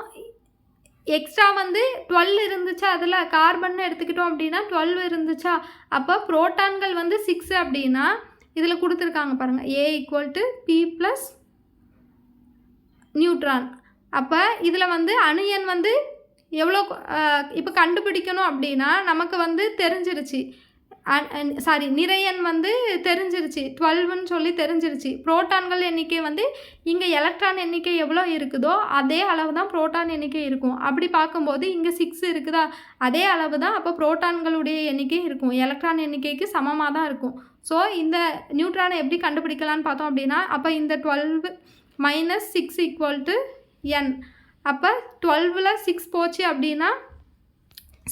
எக்ஸ்ட்ரா வந்து 12 இருந்துச்சா, அதில் கார்பன் எடுத்துக்கிட்டோம் அப்படின்னா 12 இருந்துச்சா, அப்போ புரோட்டான்கள் வந்து 6 அப்படின்னா இதில் கொடுத்துருக்காங்க பாருங்கள், A equal to P plus neutron. அப்போ இதில் வந்து அணு எண் வந்து எவ்வளோ இப்போ கண்டுபிடிக்கணும் அப்படின்னா நமக்கு வந்து தெரிஞ்சிருச்சு, நிறை எண் வந்து தெரிஞ்சிருச்சு, 12ன்னு சொல்லி தெரிஞ்சிருச்சு. புரோட்டான்கள் எண்ணிக்கை வந்து இங்கே எலக்ட்ரான் எண்ணிக்கை எவ்வளோ இருக்குதோ அதே அளவு தான் புரோட்டான் எண்ணிக்கை இருக்கும். அப்படி பார்க்கும்போது இங்கே 6 இருக்குதா, அதே அளவு தான் அப்போ புரோட்டான்களுடைய எண்ணிக்கை இருக்கும், எலக்ட்ரான் எண்ணிக்கைக்கு சமமாக தான் இருக்கும். ஸோ இந்த நியூட்ரானை எப்படி கண்டுபிடிக்கலான்னு பார்த்தோம் அப்படின்னா அப்போ இந்த 12 - 6 ஈக்குவல் டு என். அப்போ 12ல் 6 போச்சு அப்படின்னா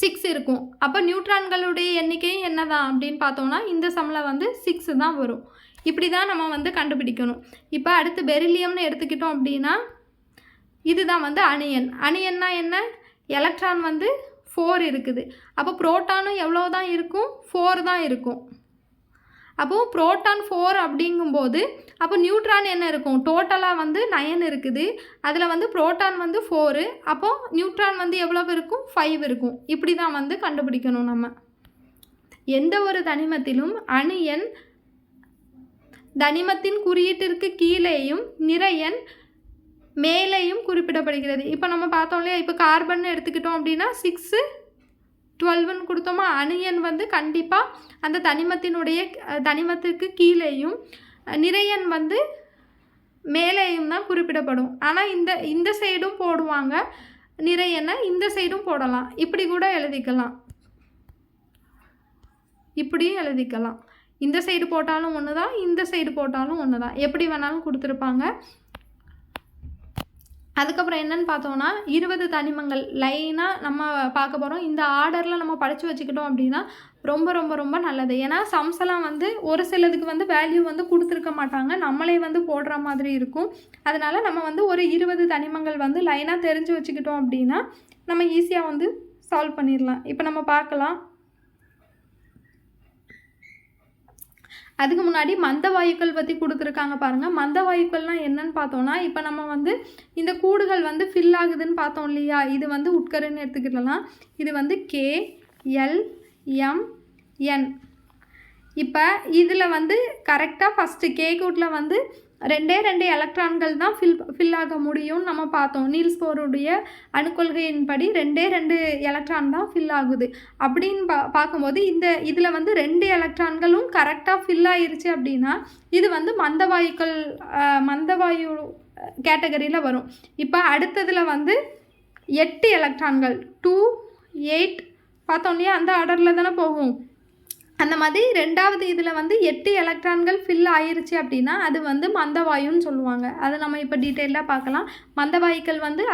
6 இருக்கும். அப்போ நியூட்ரான்களுடைய எண்ணிக்கையும் என்ன தான் அப்படின்னு பார்த்தோம்னா இந்த சம்மில் வந்து 6 தான் வரும். இப்படி தான் நம்ம வந்து கண்டுபிடிக்கணும். இப்போ அடுத்து பெரிலியம்னு எடுத்துக்கிட்டோம் அப்படின்னா இதுதான் வந்து அணு எண். அணு எண்ணா என்ன, எலக்ட்ரான் வந்து 4 இருக்குது. அப்போ புரோட்டானும் எவ்வளோ தான் இருக்கும், 4 தான் இருக்கும். அப்போது புரோட்டான் 4 அப்படிங்கும்போது அப்போ நியூட்ரான் என்ன இருக்கும், டோட்டலாக வந்து 9 இருக்குது. அதில் வந்து புரோட்டான் வந்து 4, அப்போது நியூட்ரான் வந்து எவ்வளோ இருக்கும், 5 இருக்கும். இப்படி தான் வந்து கண்டுபிடிக்கணும் நம்ம. எந்த ஒரு தனிமத்திலும் அணு எண் தனிமத்தின் குறியீட்டிற்கு கீழேயும் நிறை எண் மேலேயும் குறிப்பிடப்படுகிறது. இப்போ நம்ம பார்த்தோம் இல்லையா, இப்போ கார்பன் எடுத்துக்கிட்டோம் அப்படின்னா 6 12ன்னு கொடுத்தோமா, அணு எண் வந்து கண்டிப்பாக அந்த தனிமத்திற்கு கீழேயும் நிறை எண் வந்து மேலேயும் தான் குறிப்பிடப்படும். ஆனால் இந்த சைடும் போடுவாங்க நிறை எண்ணை, இந்த சைடும் போடலாம். இப்படி கூட எழுதிக்கலாம், இப்படியும் எழுதிக்கலாம். இந்த சைடு போட்டாலும் ஒன்று தான், இந்த சைடு போட்டாலும் ஒன்று தான், எப்படி வேணாலும் கொடுத்துருப்பாங்க. அதுக்கப்புறம் என்னென்னு பார்த்தோன்னா 20 தனிமங்கள் லைனாக நம்ம பார்க்க போகிறோம். இந்த ஆர்டரில் நம்ம படித்து வச்சுக்கிட்டோம் அப்படின்னா ரொம்ப ரொம்ப ரொம்ப நல்லது. ஏன்னா சம்ஸ்லாம் வந்து ஒரு சிலதுக்கு வந்து வேல்யூ வந்து கொடுத்துருக்க மாட்டாங்க, நம்மளே வந்து போடுற மாதிரி இருக்கும். அதனால் நம்ம வந்து ஒரு 20 தனிமங்கள் வந்து லைனாக தெரிஞ்சு வச்சுக்கிட்டோம் அப்படின்னா நம்ம ஈஸியாக வந்து சால்வ் பண்ணிடலாம். இப்போ நம்ம பார்க்கலாம். அதுக்கு முன்னாடி மந்த வாயுக்கள் பற்றி கொடுத்துருக்காங்க பாருங்கள். மந்த வாயுக்கள்னால் என்னன்னு பார்த்தோன்னா, இப்போ நம்ம வந்து இந்த கூடுகள் வந்து ஃபில் ஆகுதுன்னு பார்த்தோம் இல்லையா, இது வந்து உட்கருன்னு எடுத்துக்கிடலாம். இது வந்து KLMN. இப்போ இதில் வந்து கரெக்டாக ஃபஸ்ட்டு கே கூட்டில் வந்து 2 எலக்ட்ரான்கள் தான் ஃபில் ஆக முடியும்னு நம்ம பார்த்தோம். நீல்ஸ் போருடைய அணுக்கொள்கையின்படி 2 எலக்ட்ரான் தான் ஃபில் ஆகுது. அப்படின்னு பார்க்கும்போது இதில் வந்து 2 எலக்ட்ரான்களும் கரெக்டாக ஃபில் ஆயிருச்சு அப்படின்னா இது வந்து மந்தவாயு கேட்டகரியில் வரும். இப்போ அடுத்ததில் வந்து 8 எலக்ட்ரான்கள் 2, 8 பார்த்தோம் இல்லையா, அந்த ஆர்டரில் தானே போகும். அந்த மாதிரி ரெண்டாவது இதில் வந்து 8 எலக்ட்ரான்கள் ஃபில் ஆயிருச்சு அப்படின்னா அது வந்து மந்தவாயுன்னு சொல்லுவாங்க. அதை நம்ம இப்போ டீட்டெயிலாக பார்க்கலாம். மந்தவாயுக்கள் வந்து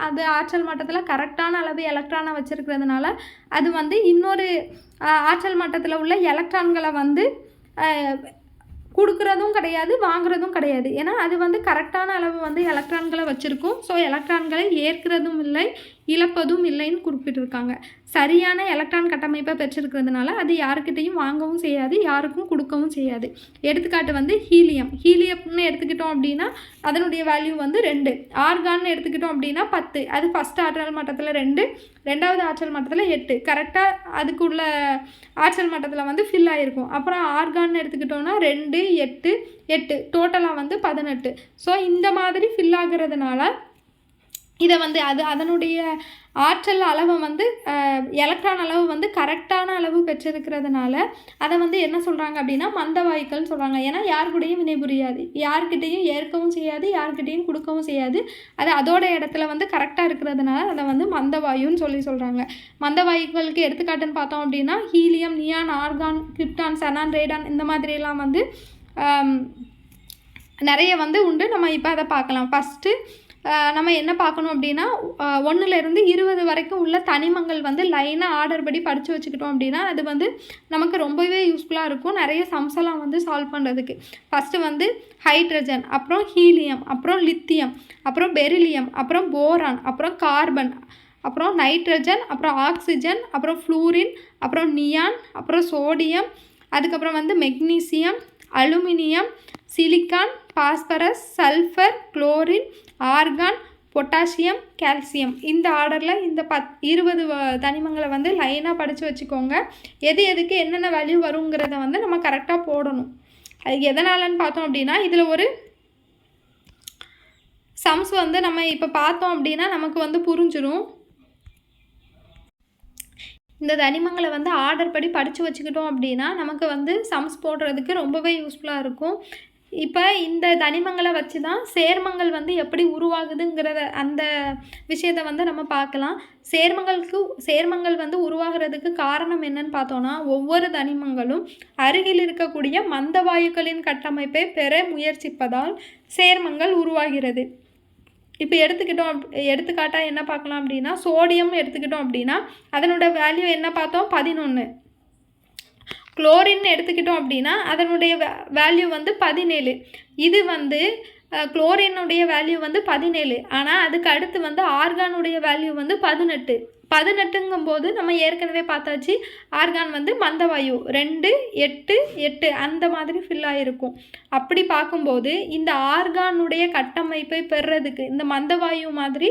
அது ஆற்றல் மட்டத்தில் கரெக்டான அளவு எலக்ட்ரானை வச்சுருக்கிறதுனால அது வந்து இன்னொரு ஆற்றல் மட்டத்தில் உள்ள எலக்ட்ரான்களை வந்து கொடுக்குறதும் கிடையாது, வாங்குறதும் கிடையாது. ஏன்னா அது வந்து கரெக்டான அளவு வந்து எலக்ட்ரான்களை வச்சுருக்கும். ஸோ எலக்ட்ரான்களை ஏற்கிறதும் இல்லை, இழப்பதும் இல்லைன்னு குறிப்பிட்டிருக்காங்க. சரியான எலக்ட்ரான் கட்டமைப்பை பெற்றிருக்கிறதுனால அது யாருக்கிட்டையும் வாங்கவும் செய்யாது, யாருக்கும் கொடுக்கவும் செய்யாது. எடுத்துக்காட்டு வந்து ஹீலியம்னு எடுத்துக்கிட்டோம் அப்படின்னா அதனுடைய வேல்யூ வந்து 2. ஆர்கான்னு எடுத்துக்கிட்டோம் அப்படின்னா 10. அது ஃபஸ்ட் ஆற்றல் மட்டத்தில் 2, ரெண்டாவது ஆற்றல் மட்டத்தில் 8. கரெக்டாக அதுக்குள்ள ஆற்றல் மட்டத்தில் வந்து ஃபில் ஆகிருக்கும். அப்புறம் ஆர்கான்னு எடுத்துக்கிட்டோன்னா 2, 8, 8 டோட்டலாக வந்து 18. ஸோ இந்த மாதிரி ஃபில் ஆகுறதுனால இதை வந்து அதனுடைய ஆற்றல் அளவை வந்து எலக்ட்ரான் அளவு வந்து கரெக்டான அளவு பெற்றிருக்கிறதுனால அதை வந்து என்ன சொல்கிறாங்க அப்படின்னா மந்தவாயுக்கள்னு சொல்கிறாங்க. ஏன்னா யாருக்கூடையும் வினைபுரியாது, யாருக்கிட்டையும் ஏற்கவும் செய்யாது, யாருக்கிட்டையும் கொடுக்கவும் செய்யாது. அது அதோட இடத்துல வந்து கரெக்டாக இருக்கிறதுனால அதை வந்து மந்தவாயுன்னு சொல்கிறாங்க. மந்தவாயுக்களுக்கு எடுத்துக்காட்டுன்னு பார்த்தோம் அப்படின்னா helium, neon, argon, krypton, xenon, Radon இந்த மாதிரியெல்லாம் வந்து நிறைய வந்து உண்டு. நம்ம இப்போ அதை பார்க்கலாம். ஃபஸ்ட்டு நம்ம என்ன பார்க்கணும் அப்படின்னா 1லேருந்து 20 வரைக்கும் உள்ள தனிமங்கள் வந்து லைனாக ஆர்டர் படி படித்து வச்சுக்கிட்டோம் அப்படின்னா அது வந்து நமக்கு ரொம்பவே யூஸ்ஃபுல்லாக இருக்கும் நிறைய சம்ஸெல்லாம் வந்து சால்வ் பண்ணுறதுக்கு. ஃபஸ்ட்டு வந்து ஹைட்ரஜன், அப்புறம் ஹீலியம், அப்புறம் லித்தியம், அப்புறம் பெரிலியம், அப்புறம் போரான், அப்புறம் கார்பன், அப்புறம் நைட்ரஜன், அப்புறம் ஆக்சிஜன், அப்புறம் ஃப்ளூரின், அப்புறம் நியான், அப்புறம் சோடியம், அதுக்கப்புறம் வந்து magnesium, aluminium, silicon, phosphorus, sulphur, chlorine, argon, potassium, calcium. இந்த ஆர்டரில் இந்த 20 தனிமங்களை வந்து லைனாக படித்து வச்சுக்கோங்க. எதுக்கு என்னென்ன வேல்யூ வருங்கிறத வந்து நம்ம கரெக்டாக போடணும். அது எதனாலன்னு பார்த்தோம் அப்படின்னா இதில் ஒரு சம்ஸ் வந்து நம்ம இப்போ பார்த்தோம் அப்படின்னா நமக்கு வந்து புரிஞ்சிடும். இந்த தனிமங்களை வந்து ஆர்டர் படி படித்து வச்சுக்கிட்டோம் அப்படின்னா நமக்கு வந்து சம்ஸ் போடுறதுக்கு ரொம்பவே யூஸ்ஃபுல்லாக இருக்கும். இப்போ இந்த தனிமங்களை வச்சு தான் சேர்மங்கள் வந்து எப்படி உருவாகுதுங்கிறத அந்த விஷயத்தை வந்து நம்ம பார்க்கலாம். சேர்மங்கள் வந்து உருவாகிறதுக்கு காரணம் என்னன்னு பார்த்தோன்னா ஒவ்வொரு தனிமங்களும் அருகில் இருக்கக்கூடிய மந்த வாயுக்களின் கட்டமைப்பை பெற முயற்சிப்பதால் சேர்மங்கள் உருவாகிறது. இப்போ எடுத்துக்காட்டாக என்ன பார்க்கலாம் அப்படின்னா சோடியம் எடுத்துக்கிட்டோம் அப்படின்னா அதனோட வேல்யூ என்ன பார்த்தோம் 11. குளோரின் எடுத்துக்கிட்டோம் அப்படின்னா அதனுடைய வேல்யூ வந்து 17. இது வந்து குளோரினுடைய வேல்யூ வந்து 17. ஆனால் அதுக்கு அடுத்து வந்து ஆர்கானுடைய வேல்யூ வந்து 18ங்கும்போது நம்ம ஏற்கனவே பார்த்தாச்சு ஆர்கான் வந்து மந்தவாயு 2, 8, 8 அந்த மாதிரி ஃபில் ஆகிருக்கும். அப்படி பார்க்கும்போது இந்த ஆர்கானுடைய கட்டமைப்பை பெறுறதுக்கு இந்த மந்தவாயு மாதிரி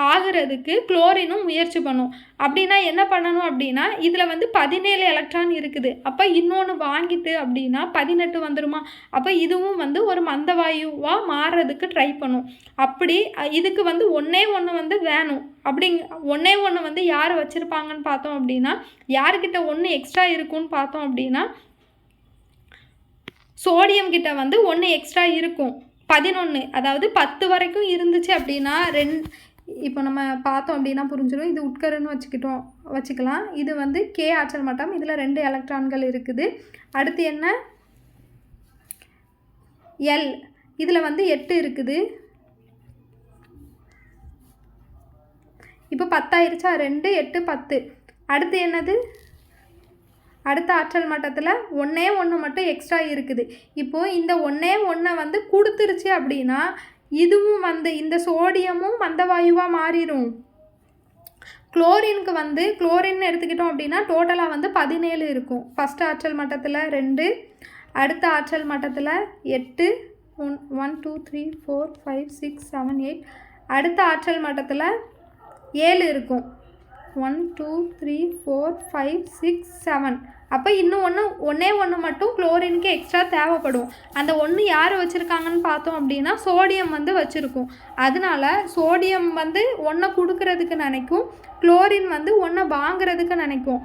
ஆகிறதுக்கு குளோரினும் முயற்சி பண்ணும். அப்படின்னா என்ன பண்ணணும் அப்படின்னா, இதில் வந்து 17 எலக்ட்ரான் இருக்குது. அப்போ இன்னொன்று வாங்கிட்டு அப்படின்னா 18 வந்துருமா? அப்போ இதுவும் வந்து ஒரு மந்தவாயுவாக மாறுறதுக்கு ட்ரை பண்ணும். அப்படி இதுக்கு வந்து ஒன்றே ஒன்று வந்து வேணும். ஒன்றே ஒன்று வந்து யார் வச்சுருப்பாங்கன்னு பார்த்தோம் அப்படின்னா, யாருக்கிட்ட ஒன்று எக்ஸ்ட்ரா இருக்குன்னு பார்த்தோம் அப்படின்னா, சோடியம் கிட்ட வந்து 1 எக்ஸ்ட்ரா இருக்கும். 11, அதாவது 10 வரைக்கும் இருந்துச்சு அப்படின்னா இப்போ நம்ம பார்த்தோம் அப்படின்னா புரிஞ்சிடும். இது உட்கருன்னு வச்சுக்கலாம். இது வந்து K ஆற்றல் மட்டம். இதில் 2 எலக்ட்ரான்கள் இருக்குது. அடுத்து என்ன? L, இதில் வந்து 8 இருக்குது. இப்போ 10 ஆயிடுச்சா? 2, 8, 10. அடுத்து என்னது? அடுத்த ஆற்றல் மட்டத்தில் ஒன்றே ஒன்று மட்டும் எக்ஸ்ட்ரா இருக்குது. இப்போது இந்த ஒன்றே ஒன்றை வந்து கொடுத்துருச்சு அப்படின்னா இதுவும் வந்து இந்த சோடியமும் மந்தவாயுவாக மாறிடும். குளோரினுக்கு வந்து குளோரின் எடுத்துக்கிட்டோம் அப்படின்னா டோட்டலாக வந்து 17 இருக்கும். ஃபஸ்ட் ஆற்றல் மட்டத்தில் 2, அடுத்த ஆற்றல் மட்டத்தில் 8, 1 2 3 4 5 6 7 8. அடுத்த ஆற்றல் மட்டத்தில் 7 இருக்கும். 1 2 3 4 5 6 7. அப்போ இன்னும் ஒன்றே ஒன்று மட்டும் குளோரினுக்கு எக்ஸ்ட்ரா தேவைப்படும். அந்த ஒன்று யார் வச்சுருக்காங்கன்னு பார்த்தோம் அப்படின்னா சோடியம் வந்து வச்சுருக்கும். அதனால சோடியம் வந்து ஒன்றை கொடுக்கறதுக்கு நினைக்கும், குளோரின் வந்து ஒன்றை வாங்கிறதுக்கு நினைக்கும்.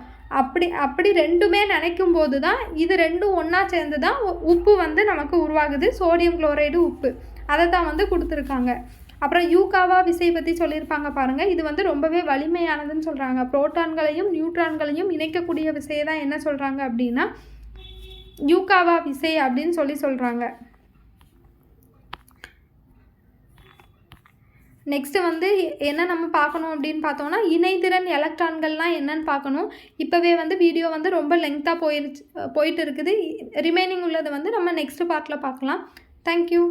அப்படி ரெண்டுமே நினைக்கும் போது தான் இது ரெண்டும் ஒன்றா சேர்ந்து தான் உப்பு வந்து நமக்கு உருவாகுது. சோடியம் குளோரைடு உப்பு அதை தான் வந்து கொடுத்துருக்காங்க. அப்புறம் யூகாவா விசை பற்றி சொல்லியிருப்பாங்க பாருங்கள். இது வந்து ரொம்பவே வலிமையானதுன்னு சொல்கிறாங்க. புரோட்டான்களையும் நியூட்ரான்களையும் இணைக்கக்கூடிய விசையை தான் என்ன சொல்கிறாங்க அப்படின்னா யூகாவா விசை அப்படின்னு சொல்கிறாங்க. நெக்ஸ்ட்டு வந்து என்ன நம்ம பார்க்கணும் அப்படின்னு பார்த்தோன்னா இணைதிறன் எலக்ட்ரான்கள்லாம் என்னன்னு பார்க்கணும். இப்போவே வந்து வீடியோ வந்து ரொம்ப லெங்க்த்தாக போயிட்டு இருக்குது. ரிமைனிங் உள்ளது வந்து நம்ம நெக்ஸ்ட் பார்ட்டில் பார்க்கலாம். தேங்க்யூ.